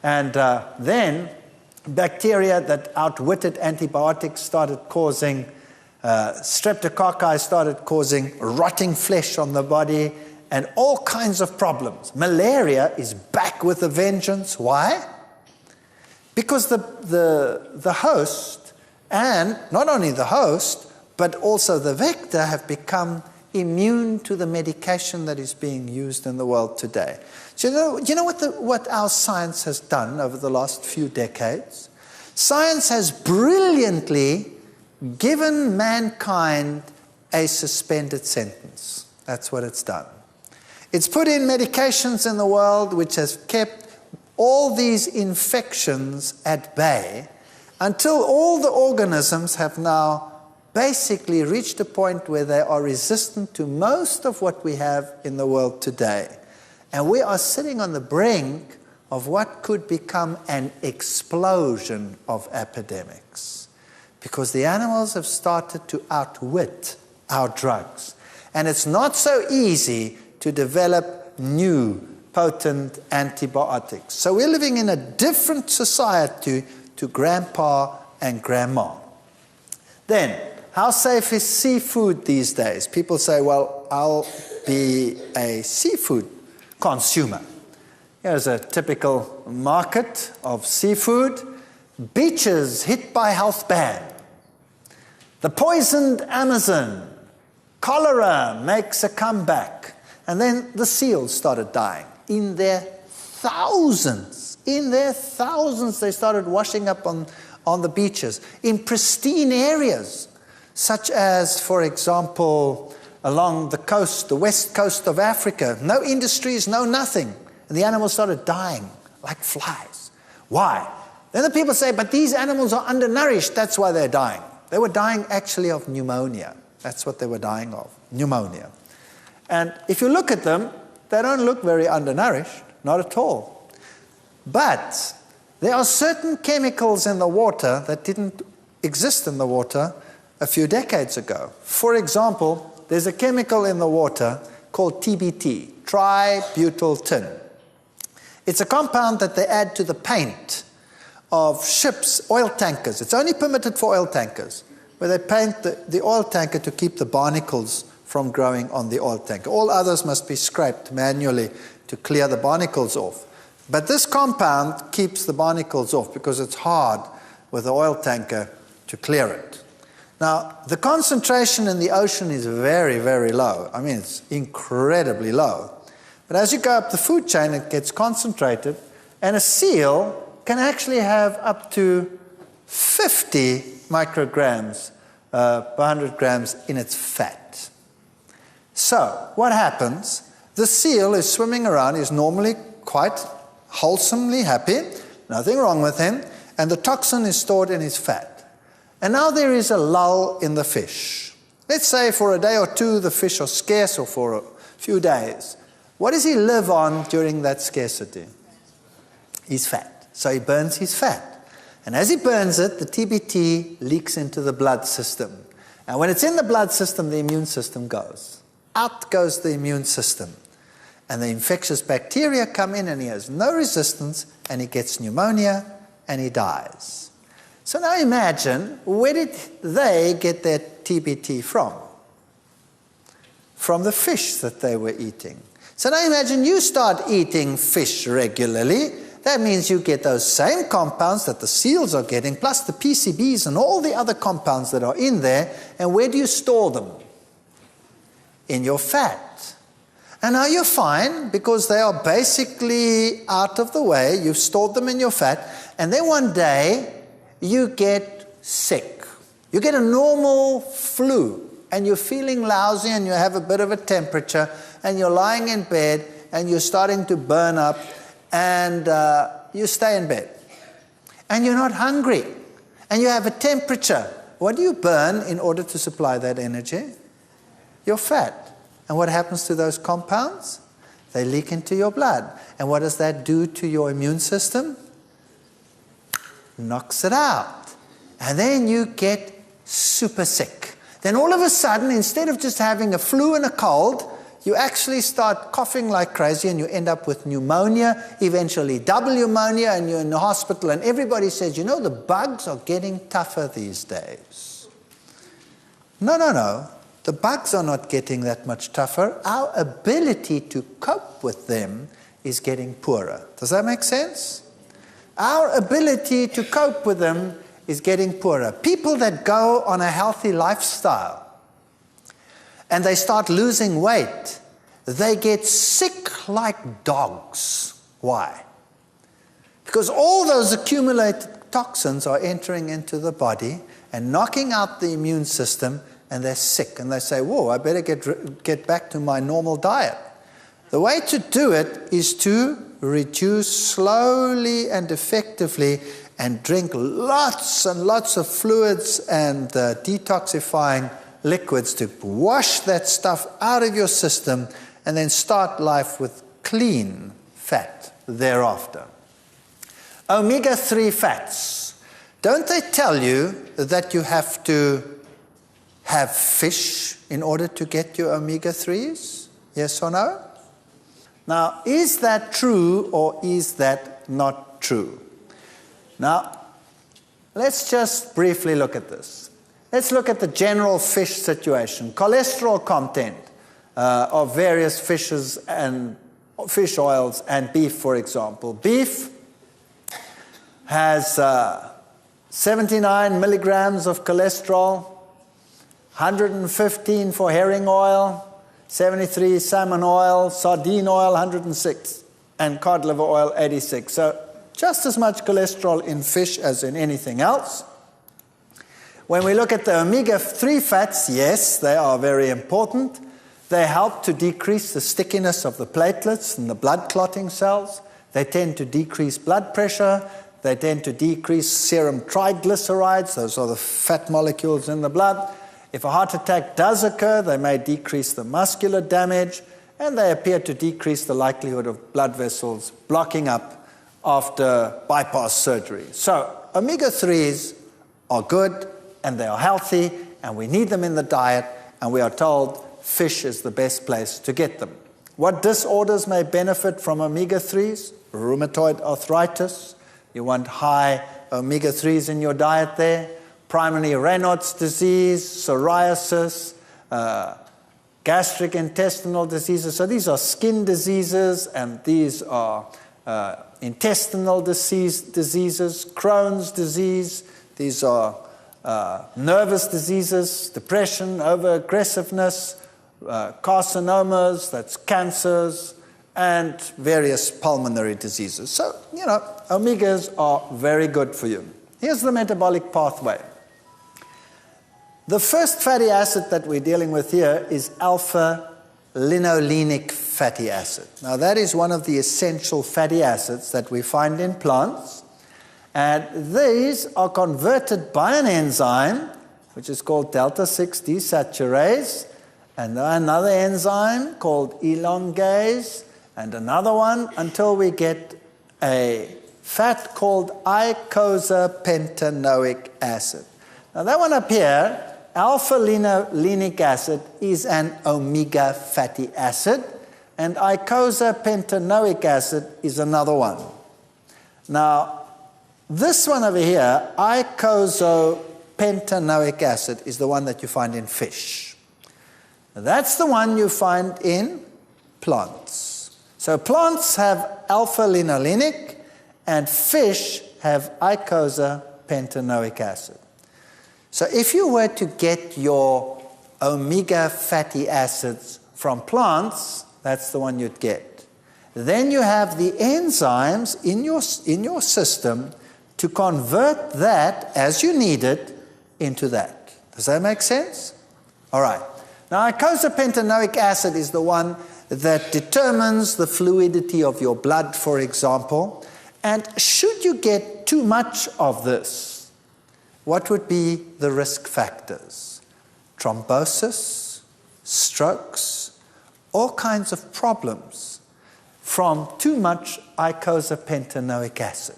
And then bacteria that outwitted antibiotics started causing streptococci, started causing rotting flesh on the body and all kinds of problems. Malaria is back with a vengeance. Why? Because the host, and not only the host, but also the vector, have become immune to the medication that is being used in the world today. So you know what our science has done over the last few decades? Science has brilliantly given mankind a suspended sentence. That's what it's done. It's put in medications in the world which has kept all these infections at bay until all the organisms have now basically reached a point where they are resistant to most of what we have in the world today. And we are sitting on the brink of what could become an explosion of epidemics, because the animals have started to outwit our drugs. And it's not so easy to develop new potent antibiotics. So we're living in a different society to grandpa and grandma. Then, how safe is seafood these days? People say, well, I'll be a seafood consumer. Here's a typical market of seafood. Beaches hit by health ban. The poisoned Amazon. Cholera makes a comeback. And then the seals started dying. In their thousands, they started washing up on the beaches. In pristine areas, such as, for example, along the coast, the west coast of Africa. No industries, no nothing. And the animals started dying like flies. Why? Then the people say, but these animals are undernourished, that's why they're dying. They were dying actually of pneumonia. That's what they were dying of, pneumonia. And if you look at them, they don't look very undernourished, not at all. But there are certain chemicals in the water that didn't exist in the water a few decades ago. For example, there's a chemical in the water called TBT, tributyl tin. It's a compound that they add to the paint of ships, oil tankers. It's only permitted for oil tankers, where they paint the oil tanker to keep the barnacles from growing on the oil tanker. All others must be scraped manually to clear the barnacles off. But this compound keeps the barnacles off because it's hard with the oil tanker to clear it. Now, the concentration in the ocean is very, very low. I mean, it's incredibly low. But as you go up the food chain, it gets concentrated, and a seal can actually have up to 50 micrograms per 100 grams in its fat. So, what happens? The seal is swimming around, he's normally quite wholesomely happy, nothing wrong with him, and the toxin is stored in his fat. And now there is a lull in the fish. Let's say for a day or two the fish are scarce, or for a few days. What does he live on during that scarcity? His fat. So he burns his fat. And as he burns it, the TBT leaks into the blood system. And when it's in the blood system, the immune system goes. Out goes the immune system. And the infectious bacteria come in, and he has no resistance, and he gets pneumonia, and he dies. So now imagine, where did they get their TBT from? From the fish that they were eating. So now imagine you start eating fish regularly. That means you get those same compounds that the seals are getting, plus the PCBs and all the other compounds that are in there. And where do you store them? In your fat. And now you're fine, because they are basically out of the way. You've stored them in your fat. And then one day, you get sick. You get a normal flu, and you're feeling lousy, and you have a bit of a temperature, and you're lying in bed, and you're starting to burn up, and you stay in bed. And you're not hungry, and you have a temperature. What do you burn in order to supply that energy? Your fat. And what happens to those compounds? They leak into your blood. And what does that do to your immune system? Knocks it out. And then you get super sick. Then all of a sudden, instead of just having a flu and a cold, you actually start coughing like crazy, and you end up with pneumonia, eventually double pneumonia, and you're in the hospital, and everybody says, you know, the bugs are getting tougher these days. No. The bugs are not getting that much tougher. Our ability to cope with them is getting poorer. Does that make sense? Our ability to cope with them is getting poorer. People that go on a healthy lifestyle and they start losing weight, they get sick like dogs. Why? Because all those accumulated toxins are entering into the body and knocking out the immune system, and they're sick. And they say, whoa, I better get back to my normal diet. The way to do it is to reduce slowly and effectively and drink lots and lots of fluids and detoxifying liquids to wash that stuff out of your system, and then start life with clean fat thereafter. Omega-3 fats. Don't they tell you that you have to have fish in order to get your omega-3s? Yes or no? Now, is that true or is that not true? Now, let's just briefly look at this. Let's look at the general fish situation. Cholesterol content of various fishes and fish oils and beef, for example. Beef has 79 milligrams of cholesterol, 115 for herring oil, 73 salmon oil, sardine oil 106, and cod liver oil 86. So just as much cholesterol in fish as in anything else. When we look at the omega-3 fats, yes, they are very important. They help to decrease the stickiness of the platelets and the blood clotting cells. They tend to decrease blood pressure. They tend to decrease serum triglycerides. Those are the fat molecules in the blood. If a heart attack does occur, they may decrease the muscular damage, and they appear to decrease the likelihood of blood vessels blocking up after bypass surgery. So omega-3s are good, and they are healthy, and we need them in the diet, and we are told fish is the best place to get them. What disorders may benefit from omega-3s? Rheumatoid arthritis. You want high omega-3s in your diet there. Primary Raynaud's disease, psoriasis, gastric intestinal diseases. So these are skin diseases, and these are intestinal diseases, Crohn's disease. These are nervous diseases, depression, overaggressiveness, carcinomas, that's cancers, and various pulmonary diseases. So, omegas are very good for you. Here's the metabolic pathway. The first fatty acid that we're dealing with here is alpha-linolenic fatty acid. Now, that is one of the essential fatty acids that we find in plants. And these are converted by an enzyme, which is called delta-6 desaturase, and another enzyme called elongase, and another one until we get a fat called eicosapentaenoic acid. Now that one up here, alpha-linolenic acid, is an omega fatty acid, and eicosapentaenoic acid is another one. Now, this one over here, eicosapentaenoic acid, is the one that you find in fish. That's the one you find in plants. So plants have alpha-linolenic, and fish have eicosapentaenoic acid. So if you were to get your omega fatty acids from plants, that's the one you'd get. Then you have the enzymes in your system to convert that, as you need it, into that. Does that make sense? All right. Now, eicosapentaenoic acid is the one that determines the fluidity of your blood, for example. And should you get too much of this, what would be the risk factors? Thrombosis, strokes, all kinds of problems from too much eicosapentaenoic acid.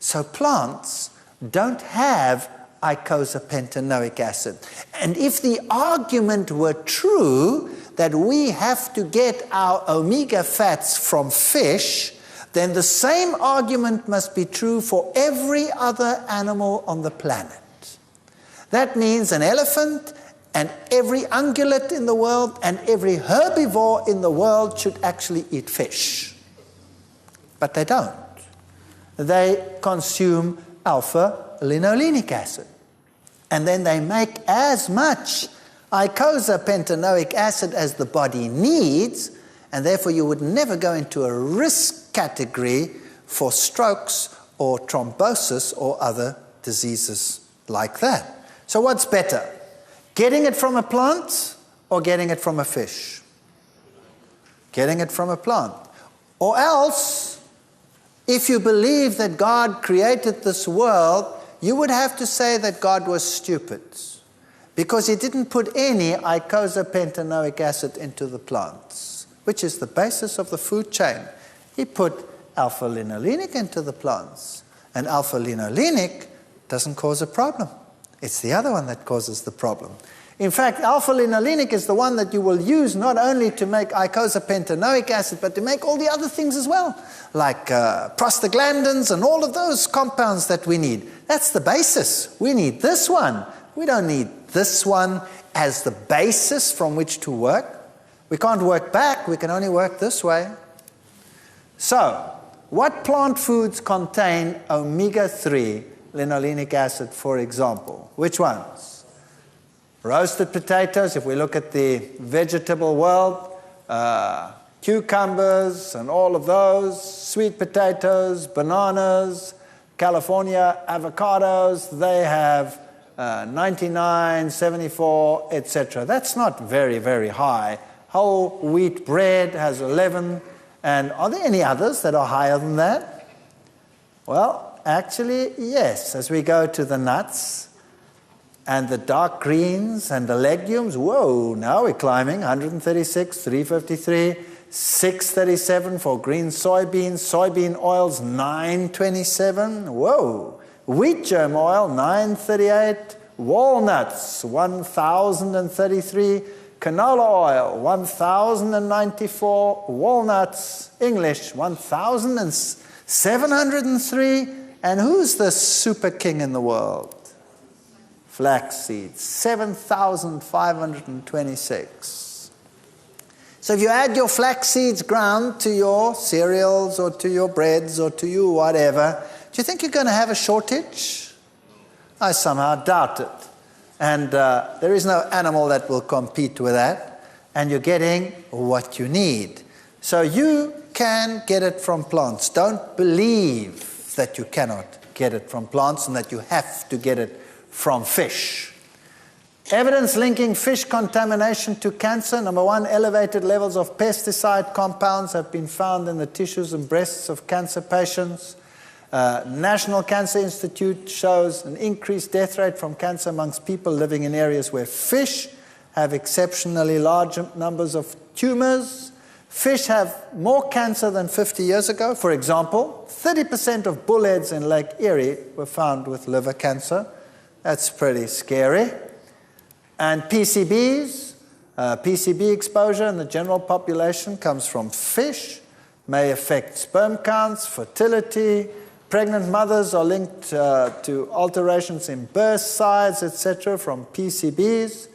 So plants don't have eicosapentaenoic acid. And if the argument were true that we have to get our omega fats from fish, then the same argument must be true for every other animal on the planet. That means an elephant and every ungulate in the world and every herbivore in the world should actually eat fish. But they don't. They consume alpha-linolenic acid. And then they make as much eicosapentaenoic acid as the body needs, and therefore you would never go into a risk category for strokes or thrombosis or other diseases like that. So what's better? Getting it from a plant or getting it from a fish? Getting it from a plant. Or else, if you believe that God created this world, you would have to say that God was stupid, because he didn't put any icosapentaenoic acid into the plants, which is the basis of the food chain. He put alpha-linolenic into the plants, and alpha-linolenic doesn't cause a problem. It's the other one that causes the problem. In fact, alpha-linolenic is the one that you will use not only to make icosapentaenoic acid, but to make all the other things as well, like prostaglandins and all of those compounds that we need. That's the basis. We need this one. We don't need this one as the basis from which to work. We can't work back. We can only work this way. So, what plant foods contain omega-3 linolenic acid, for example? Which ones? Roasted potatoes, if we look at the vegetable world, cucumbers and all of those, sweet potatoes, bananas, California avocados, they have 99, 74, etc. That's not very, very high. Whole wheat bread has 11. And are there any others that are higher than that? Well, actually, yes. As we go to the nuts and the dark greens and the legumes, whoa, now we're climbing. 136, 353, 637 for green soybeans. Soybean oils, 927. Whoa. Wheat germ oil, 938. Walnuts, 1,033. Canola oil, 1,094. Walnuts, English, 1,703. And who's the super king in the world? Flax seeds, 7,526. So if you add your flax seeds ground to your cereals or to your breads or to your whatever, do you think you're going to have a shortage? I somehow doubt it. And there is no animal that will compete with that. And you're getting what you need. So you can get it from plants. Don't believe that you cannot get it from plants and that you have to get it from fish. Evidence linking fish contamination to cancer. Number one, elevated levels of pesticide compounds have been found in the tissues and breasts of cancer patients. National Cancer Institute shows an increased death rate from cancer amongst people living in areas where fish have exceptionally large numbers of tumors. Fish have more cancer than 50 years ago. For example, 30% of bullheads in Lake Erie were found with liver cancer. That's pretty scary. And PCBs, PCB exposure in the general population comes from fish, may affect sperm counts, fertility. Pregnant mothers are linked to alterations in birth size, etc., from PCBs.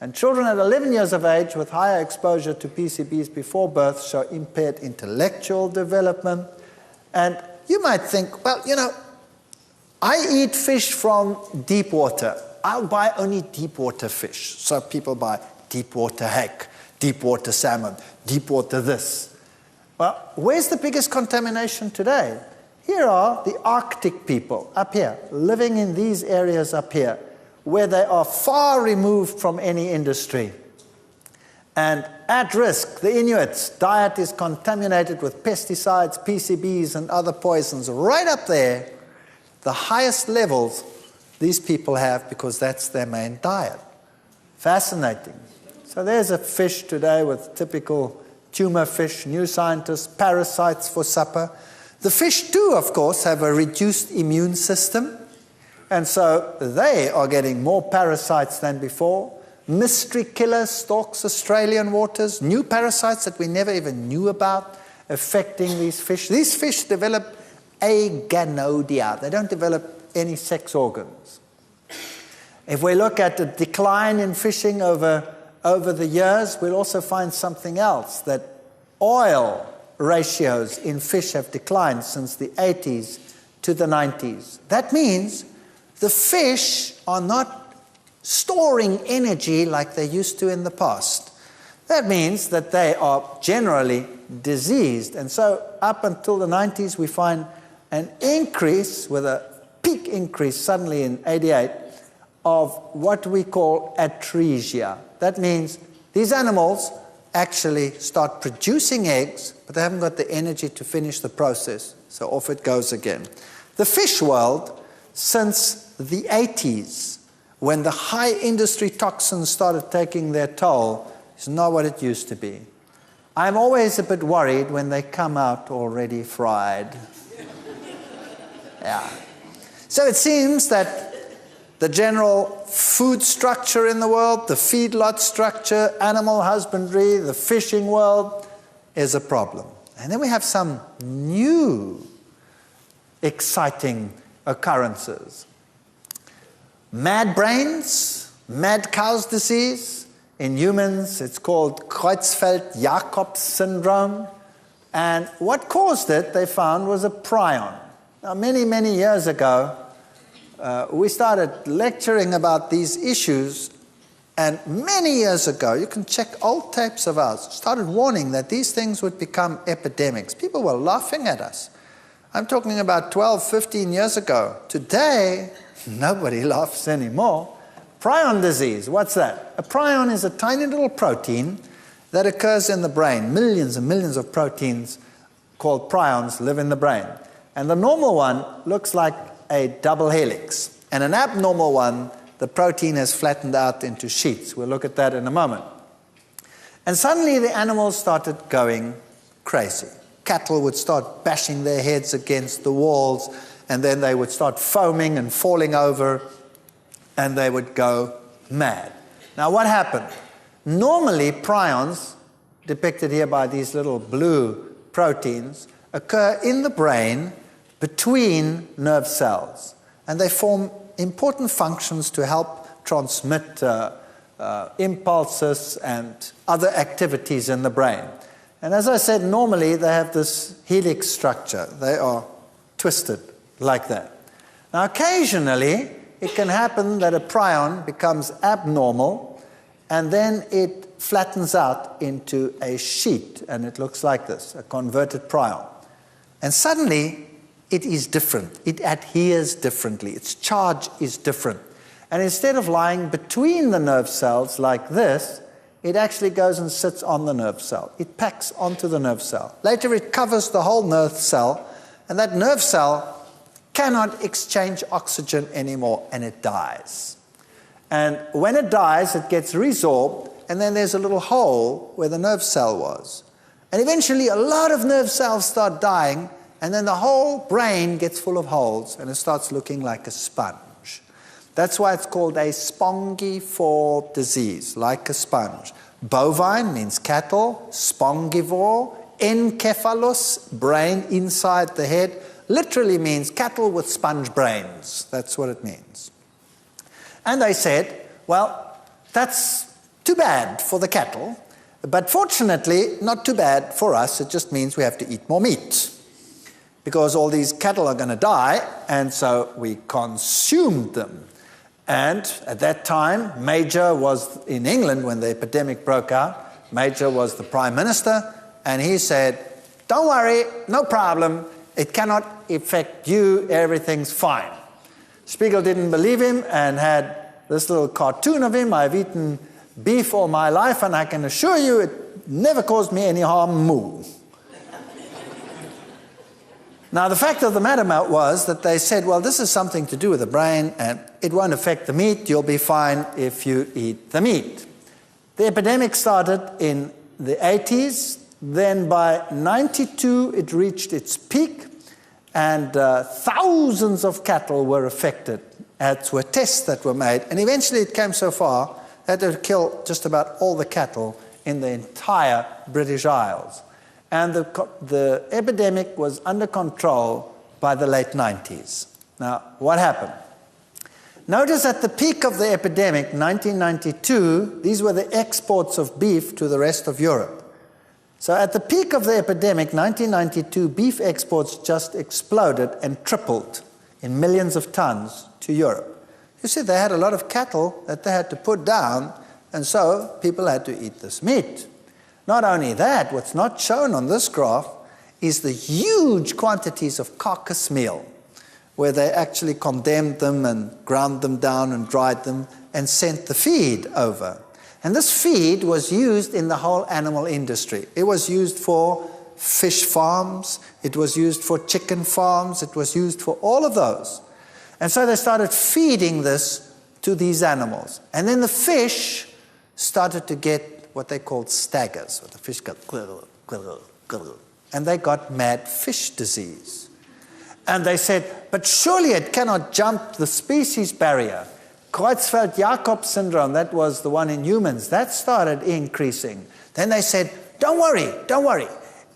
And children at 11 years of age with higher exposure to PCBs before birth show impaired intellectual development. And you might think, well, you know, I eat fish from deep water. I'll buy only deep water fish. So people buy deep water hake, deep water salmon, deep water this. Well, where's the biggest contamination today? Here are the Arctic people up here, living in these areas up here, where they are far removed from any industry. And at risk, the Inuits' diet is contaminated with pesticides, PCBs, and other poisons right up there. The highest levels these people have because that's their main diet. Fascinating. So there's a fish today with typical tumor fish, new scientists, parasites for supper. The fish too, of course, have a reduced immune system, and so they are getting more parasites than before. Mystery killer stalks Australian waters, new parasites that we never even knew about affecting these fish. These fish develop aganodia. They don't develop any sex organs. If we look at the decline in fishing over the years, we'll also find something else, that oil ratios in fish have declined since the 80s to the 90s. That means the fish are not storing energy like they used to in the past. That means that they are generally diseased. And so up until the 90s, we find an increase, with a peak increase suddenly in 88, of what we call atresia. That means these animals actually start producing eggs, but they haven't got the energy to finish the process, so off it goes again. The fish world, since the 80s, when the high industry toxins started taking their toll, is not what it used to be. I'm always a bit worried when they come out already fried. Yeah. So it seems that the general food structure in the world, the feedlot structure, animal husbandry, the fishing world is a problem. And then we have some new exciting occurrences. Mad brains, mad cow's disease. In humans, it's called Creutzfeldt-Jakob syndrome. And what caused it, they found, was a prion. Now, many, many years ago, we started lecturing about these issues, and many years ago, you can check old tapes of ours, started warning that these things would become epidemics. People were laughing at us. I'm talking about 12, 15 years ago. Today, nobody laughs anymore. Prion disease, what's that? A prion is a tiny little protein that occurs in the brain. Millions and millions of proteins called prions live in the brain. And the normal one looks like a double helix. And an abnormal one, the protein has flattened out into sheets. We'll look at that in a moment. And suddenly the animals started going crazy. Cattle would start bashing their heads against the walls, and then they would start foaming and falling over, and they would go mad. Now what happened? Normally prions, depicted here by these little blue proteins, occur in the brain between nerve cells, and they form important functions to help transmit impulses and other activities in the brain. And as I said, normally they have this helix structure. They are twisted like that. Now occasionally it can happen that a prion becomes abnormal, and then it flattens out into a sheet, and it looks like this, a converted prion. And suddenly it is different. It adheres differently. Its charge is different. And instead of lying between the nerve cells like this, it actually goes and sits on the nerve cell. It packs onto the nerve cell. Later it covers the whole nerve cell, and that nerve cell cannot exchange oxygen anymore, and it dies. And when it dies, it gets resorbed, and then there's a little hole where the nerve cell was. And eventually a lot of nerve cells start dying, and then the whole brain gets full of holes, and it starts looking like a sponge. That's why it's called a spongiform disease, like a sponge. Bovine means cattle, spongivore, encephalus, brain inside the head, literally means cattle with sponge brains. That's what it means. And they said, well, that's too bad for the cattle, but fortunately not too bad for us. It just means we have to eat more meat, because all these cattle are going to die, and so we consumed them. And at that time, Major was in England when the epidemic broke out. Major was the Prime Minister, and he said, don't worry, no problem. It cannot affect you, everything's fine. Spiegel didn't believe him and had this little cartoon of him. I've eaten beef all my life, and I can assure you it never caused me any harm, moo. Now, the fact of the matter was that they said, well, this is something to do with the brain, and it won't affect the meat. You'll be fine if you eat the meat. The epidemic started in the 80s. Then by 92, it reached its peak, and thousands of cattle were affected. As were tests that were made, and eventually it came so far that it killed just about all the cattle in the entire British Isles. And the epidemic was under control by the late 90s. Now, what happened? Notice at the peak of the epidemic, 1992, these were the exports of beef to the rest of Europe. So at the peak of the epidemic, 1992, beef exports just exploded and tripled in millions of tons to Europe. You see, they had a lot of cattle that they had to put down, and so people had to eat this meat. Not only that, what's not shown on this graph is the huge quantities of carcass meal, where they actually condemned them and ground them down and dried them and sent the feed over. And this feed was used in the whole animal industry. It was used for fish farms, it was used for chicken farms, it was used for all of those. And so they started feeding this to these animals. And then the fish started to get what they called staggers, where the fish got and they got mad fish disease. And they said, but surely it cannot jump the species barrier. Creutzfeldt-Jakob syndrome, that was the one in humans, that started increasing. Then they said, don't worry.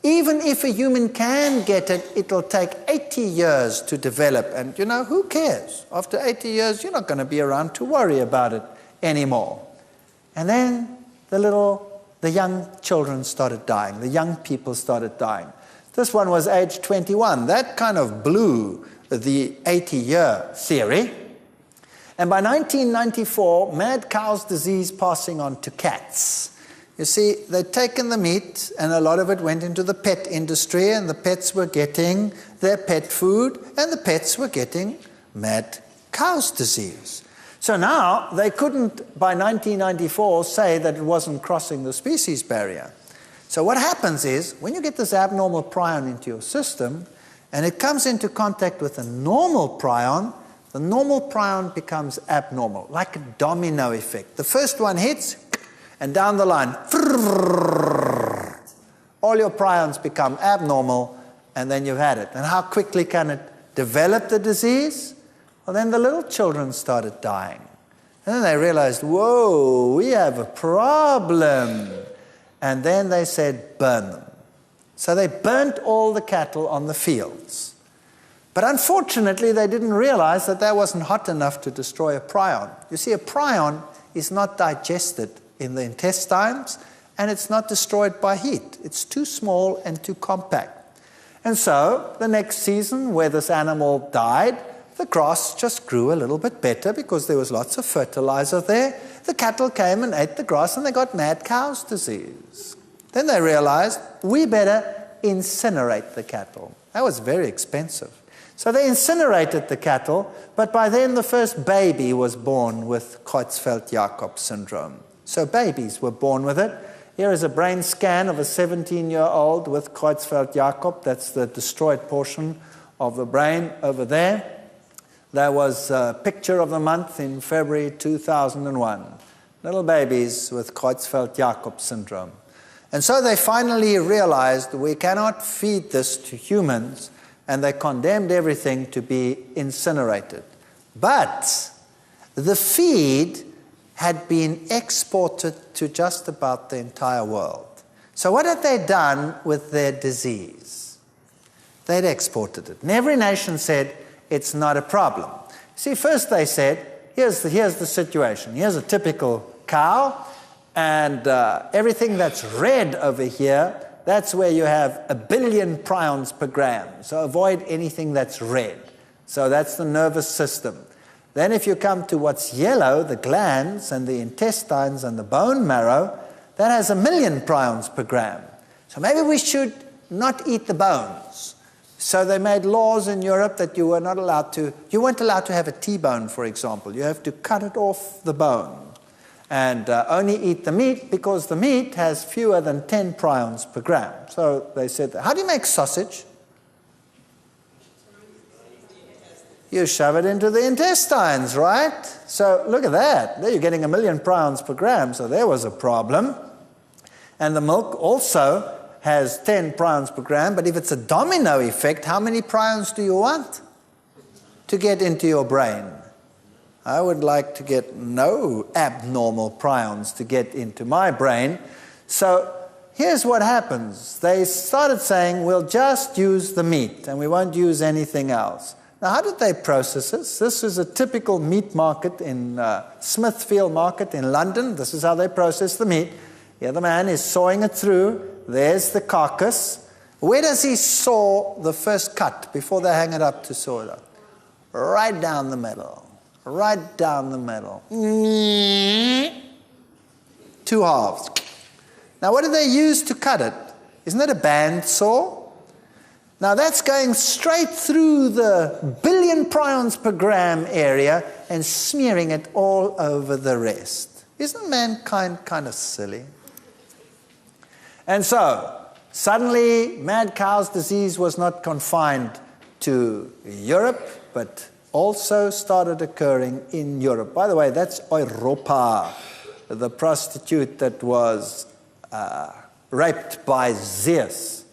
Even if a human can get it, it'll take 80 years to develop. And who cares? After 80 years, you're not going to be around to worry about it anymore. And then the young children started dying. The young people started dying. This one was age 21. That kind of blew the 80-year theory. And by 1994, mad cow's disease passing on to cats. You see, they'd taken the meat, and a lot of it went into the pet industry, and the pets were getting their pet food, and the pets were getting mad cow's disease. So now, they couldn't, by 1994, say that it wasn't crossing the species barrier. So what happens is, when you get this abnormal prion into your system, and it comes into contact with a normal prion, the normal prion becomes abnormal, like a domino effect. The first one hits, and down the line, all your prions become abnormal, and then you've had it. And how quickly can it develop the disease? Well, then the little children started dying. And then they realized, whoa, we have a problem. And then they said, burn them. So they burnt all the cattle on the fields. But unfortunately, they didn't realize that that wasn't hot enough to destroy a prion. You see, a prion is not digested in the intestines, and it's not destroyed by heat. It's too small and too compact. And so, the next season, where this animal died, the grass just grew a little bit better because there was lots of fertilizer there. The cattle came and ate the grass, and they got mad cow's disease. Then they realized, we better incinerate the cattle. That was very expensive. So they incinerated the cattle, but by then the first baby was born with Creutzfeldt-Jakob syndrome. So babies were born with it. Here is a brain scan of a 17-year-old with Creutzfeldt-Jakob. That's the destroyed portion of the brain over there. There was a picture of the month in February 2001. Little babies with Creutzfeldt-Jakob syndrome. And so they finally realized we cannot feed this to humans, and they condemned everything to be incinerated. But the feed had been exported to just about the entire world. So what had they done with their disease? They'd exported it. And every nation said, it's not a problem. See, first they said, here's the situation. Here's a typical cow, and everything that's red over here, that's where you have 1 billion prions per gram. So avoid anything that's red. So that's the nervous system. Then if you come to what's yellow, the glands and the intestines and the bone marrow, that has 1 million prions per gram. So maybe we should not eat the bones. So they made laws in Europe that you weren't allowed to have a T-bone, for example. You have to cut it off the bone and only eat the meat, because the meat has fewer than 10 prions per gram. So they said, how do you make sausage? You shove it into the intestines, right? So look at that. There you're getting 1 million prions per gram, so there was a problem. And the milk also has 10 prions per gram, but if it's a domino effect, how many prions do you want to get into your brain? I would like to get no abnormal prions to get into my brain. So here's what happens. They started saying, we'll just use the meat and we won't use anything else. Now, how did they process this? This is a typical meat market in Smithfield Market in London. This is how they process the meat. Here the man is sawing it through. There's the carcass. Where does he saw the first cut before they hang it up to saw it up? Right down the middle. Right down the middle. 2 halves. Now, what do they use to cut it? Isn't it a band saw? Now that's going straight through the billion prions per gram area and smearing it all over the rest. Isn't mankind kind of silly? And so, suddenly, mad cow's disease was not confined to Europe, but also started occurring in Europe. By the way, that's Europa, the prostitute that was raped by Zeus.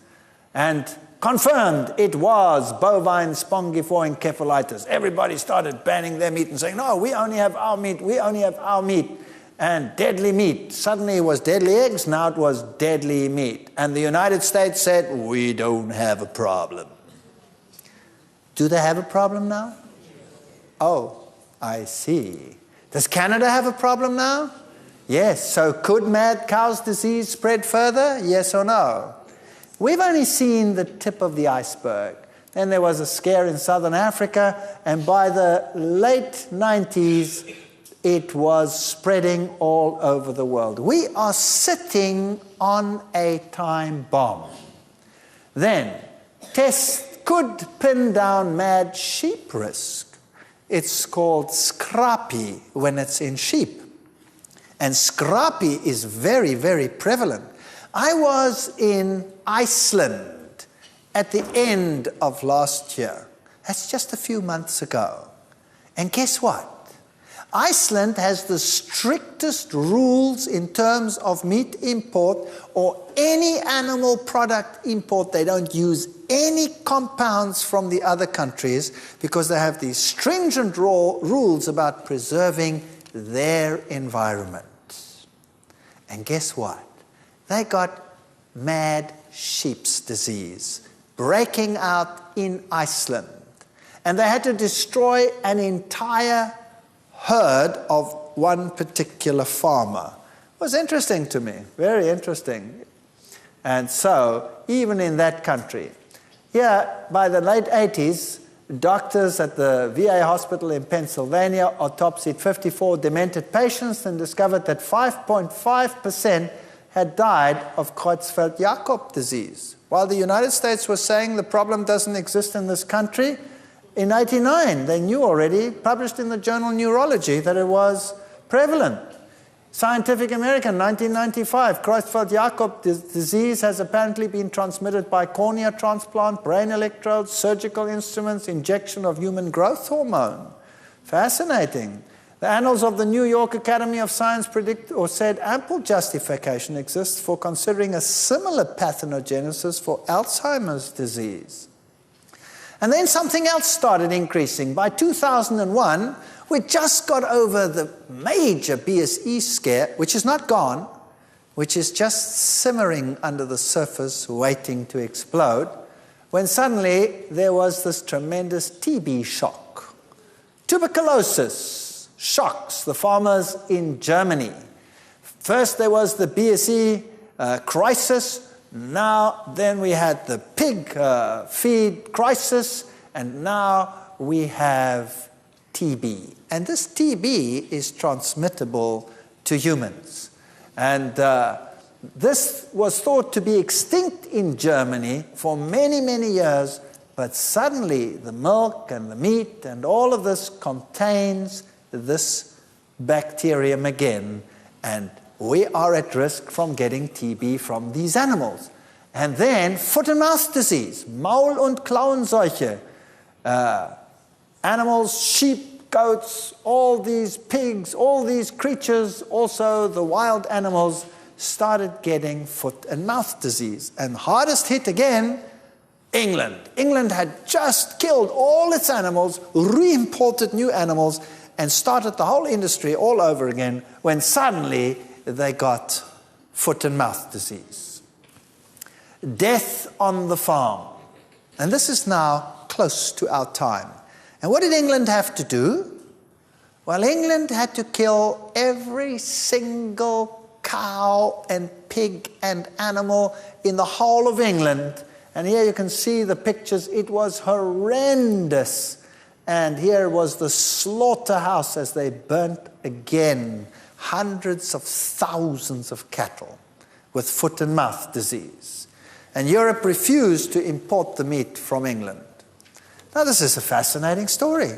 And confirmed it was bovine spongiform encephalitis. Everybody started banning their meat and saying, no, we only have our meat, we only have our meat. And deadly meat. Suddenly it was deadly eggs, now it was deadly meat. And the United States said, we don't have a problem. Do they have a problem now? Oh, I see. Does Canada have a problem now? Yes. So could mad cow's disease spread further? Yes or no? We've only seen the tip of the iceberg. Then there was a scare in southern Africa, and by the late 90s, it was spreading all over the world. We are sitting on a time bomb. Then, tests could pin down mad sheep risk. It's called scrapie when it's in sheep. And scrapie is very, very prevalent. I was in Iceland at the end of last year. That's just a few months ago. And guess what? Iceland has the strictest rules in terms of meat import or any animal product import. They don't use any compounds from the other countries because they have these stringent rules about preserving their environment. And guess what? They got mad sheep's disease breaking out in Iceland. And they had to destroy an entire herd of one particular farmer. It was interesting to me, very interesting. And so, even in that country, by the late 80s, doctors at the VA hospital in Pennsylvania autopsied 54 demented patients and discovered that 5.5% had died of Creutzfeldt-Jakob disease. While the United States was saying the problem doesn't exist in this country, in 1989, they knew already, published in the journal Neurology, that it was prevalent. Scientific American, 1995, Creutzfeldt-Jakob disease has apparently been transmitted by cornea transplant, brain electrodes, surgical instruments, injection of human growth hormone. Fascinating. The Annals of the New York Academy of Science predict or said ample justification exists for considering a similar pathogenesis for Alzheimer's disease. And then something else started increasing. By 2001, we just got over the major BSE scare, which is not gone, which is just simmering under the surface, waiting to explode, when suddenly there was this tremendous TB shock. Tuberculosis shocks the farmers in Germany. First there was the BSE crisis. Then we had the pig feed crisis, and now we have TB. And this TB is transmittable to humans. And this was thought to be extinct in Germany for many, many years, but suddenly the milk and the meat and all of this contains this bacterium again, and we are at risk from getting TB from these animals. And then foot and mouth disease, Maul- und Klauenseuche, animals, sheep, goats, all these pigs, all these creatures, also the wild animals, started getting foot and mouth disease. And hardest hit again, England. England had just killed all its animals, re-imported new animals, and started the whole industry all over again when suddenly they got foot and mouth disease. Death on the farm. And this is now close to our time. And what did England have to do? Well, England had to kill every single cow and pig and animal in the whole of England. And here you can see the pictures. It was horrendous. And here was the slaughterhouse as they burnt again hundreds of thousands of cattle with foot and mouth disease. And Europe refused to import the meat from England. Now, this is a fascinating story.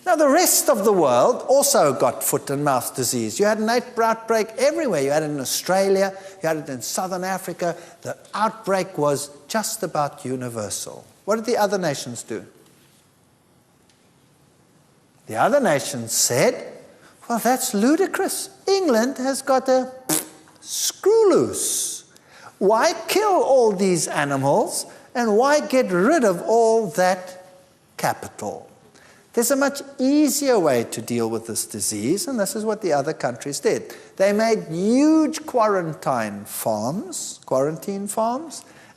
Now, the rest of the world also got foot and mouth disease. You had an outbreak everywhere. You had it in Australia, you had it in Southern Africa. The outbreak was just about universal. What did the other nations do? The other nations said, well, that's ludicrous. England has got a screw loose. Why kill all these animals and why get rid of all that capital? There's a much easier way to deal with this disease, and this is what the other countries did. They made huge quarantine farms,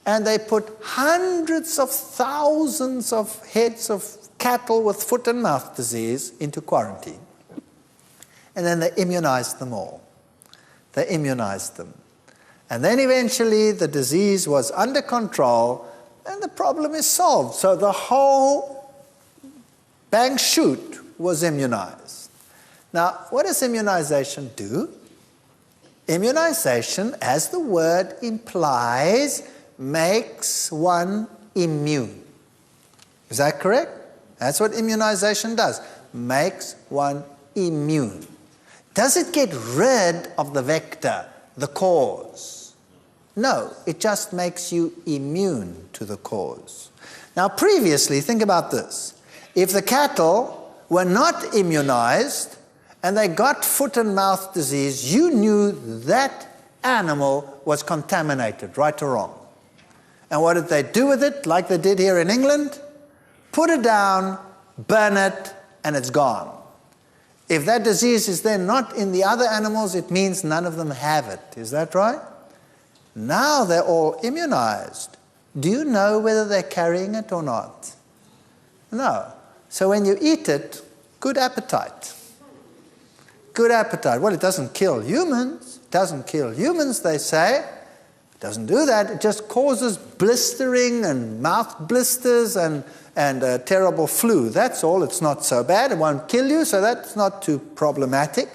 and they put hundreds of thousands of heads of cattle with foot and mouth disease into quarantine. And then they immunized them all. They immunized them. And then eventually the disease was under control and the problem is solved. So the whole bang shoot was immunized. Now, what does immunization do? Immunization, as the word implies, makes one immune. Is that correct? That's what immunization does. Makes one immune. Does it get rid of the vector, the cause? No, it just makes you immune to the cause. Now, previously, think about this. If the cattle were not immunized and they got foot and mouth disease, you knew that animal was contaminated, right or wrong. And what did they do with it, like they did here in England? Put it down, burn it, and it's gone. If that disease is then not in the other animals, it means none of them have it. Is that right? Now they're all immunized. Do you know whether they're carrying it or not? No. So when you eat it, good appetite. Good appetite. Well, it doesn't kill humans. It doesn't kill humans, they say. It doesn't do that. It just causes blistering and mouth blisters and a terrible flu. That's all. It's not so bad. It won't kill you, so that's not too problematic.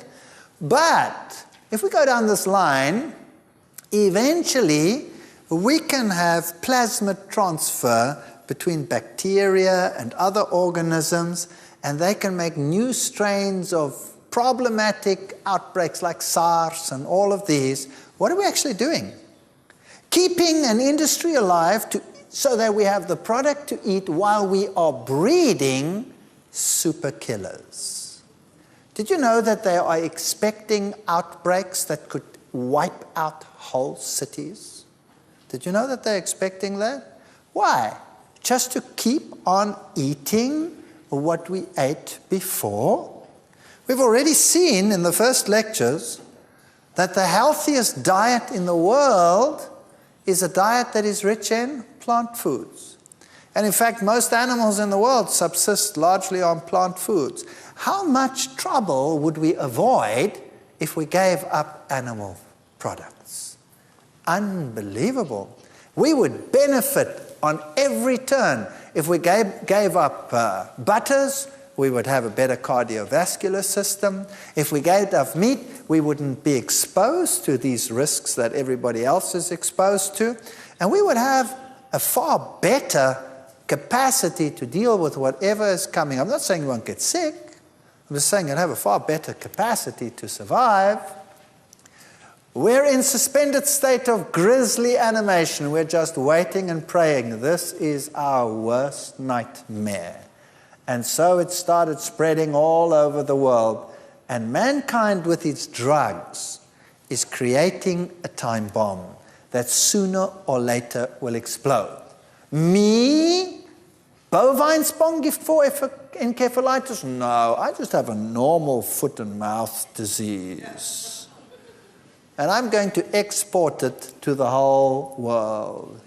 But if we go down this line, eventually we can have plasmid transfer between bacteria and other organisms, and they can make new strains of problematic outbreaks like SARS and all of these. What are we actually doing? Keeping an industry alive so that we have the product to eat while we are breeding super killers. Did you know that they are expecting outbreaks that could wipe out whole cities? Did you know that they're expecting that? Why? Just to keep on eating what we ate before? We've already seen in the first lectures that the healthiest diet in the world is a diet that is rich in plant foods. And in fact, most animals in the world subsist largely on plant foods. How much trouble would we avoid if we gave up animal products? Unbelievable. We would benefit on every turn. If we gave up butters, we would have a better cardiovascular system. If we gave up meat, we wouldn't be exposed to these risks that everybody else is exposed to. And we would have a far better capacity to deal with whatever is coming. I'm not saying you won't get sick. I'm just saying you'll have a far better capacity to survive. We're in suspended state of grisly animation. We're just waiting and praying. This is our worst nightmare. And so it started spreading all over the world. And mankind with its drugs is creating a time bomb that sooner or later will explode. Me? Bovine spongiform-encephalitis? No, I just have a normal foot and mouth disease. And I'm going to export it to the whole world.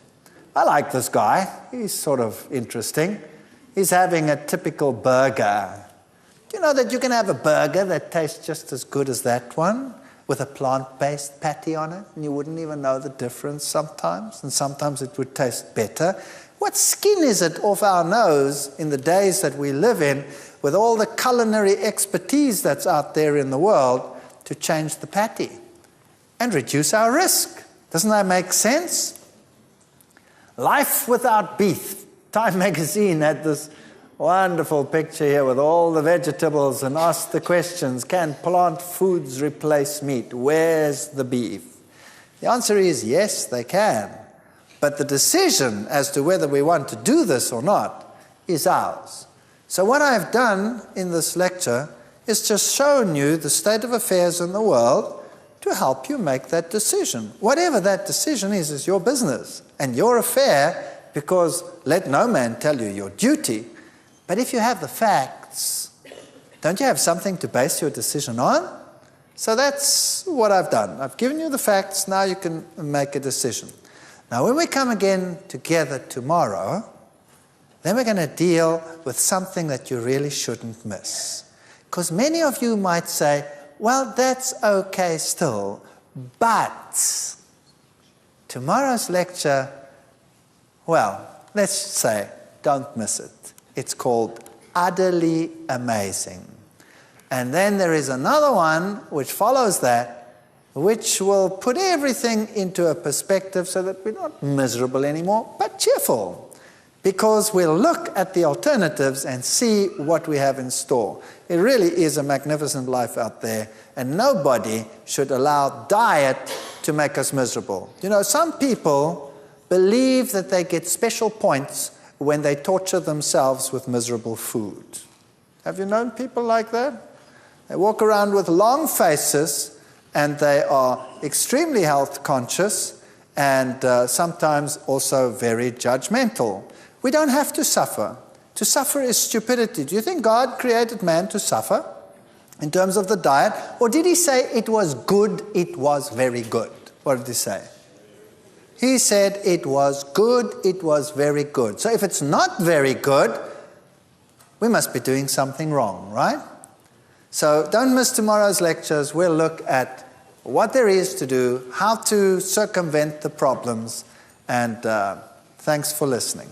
I like this guy. He's sort of interesting. He's having a typical burger. Do you know that you can have a burger that tastes just as good as that one with a plant-based patty on it, and you wouldn't even know the difference sometimes, and sometimes it would taste better? What skin is it off our nose in the days that we live in with all the culinary expertise that's out there in the world to change the patty and reduce our risk? Doesn't that make sense? Life without Veith. Time magazine had this wonderful picture here with all the vegetables and asked the questions, can plant foods replace meat? Where's the beef? The answer is yes, they can. But the decision as to whether we want to do this or not is ours. So what I've done in this lecture is just shown you the state of affairs in the world to help you make that decision. Whatever that decision is your business and your affair, because let no man tell you your duty. But if you have the facts, don't you have something to base your decision on? So that's what I've done. I've given you the facts, now you can make a decision. Now when we come again together tomorrow, then we're going to deal with something that you really shouldn't miss. Because many of you might say, well, that's okay still, but tomorrow's lecture, well, let's say, don't miss it. It's called Utterly Amazing. And then there is another one which follows that, which will put everything into a perspective so that we're not miserable anymore, but cheerful. Because we'll look at the alternatives and see what we have in store. It really is a magnificent life out there, and nobody should allow diet to make us miserable. You know, some people believe that they get special points when they torture themselves with miserable food. Have you known people like that? They walk around with long faces, and they are extremely health conscious, and sometimes also very judgmental. We don't have to suffer. To suffer is stupidity. Do you think God created man to suffer in terms of the diet? Or did he say it was good, it was very good? What did he say? He said it was good, it was very good. So if it's not very good, we must be doing something wrong, right? So don't miss tomorrow's lectures. We'll look at what there is to do, how to circumvent the problems, and thanks for listening.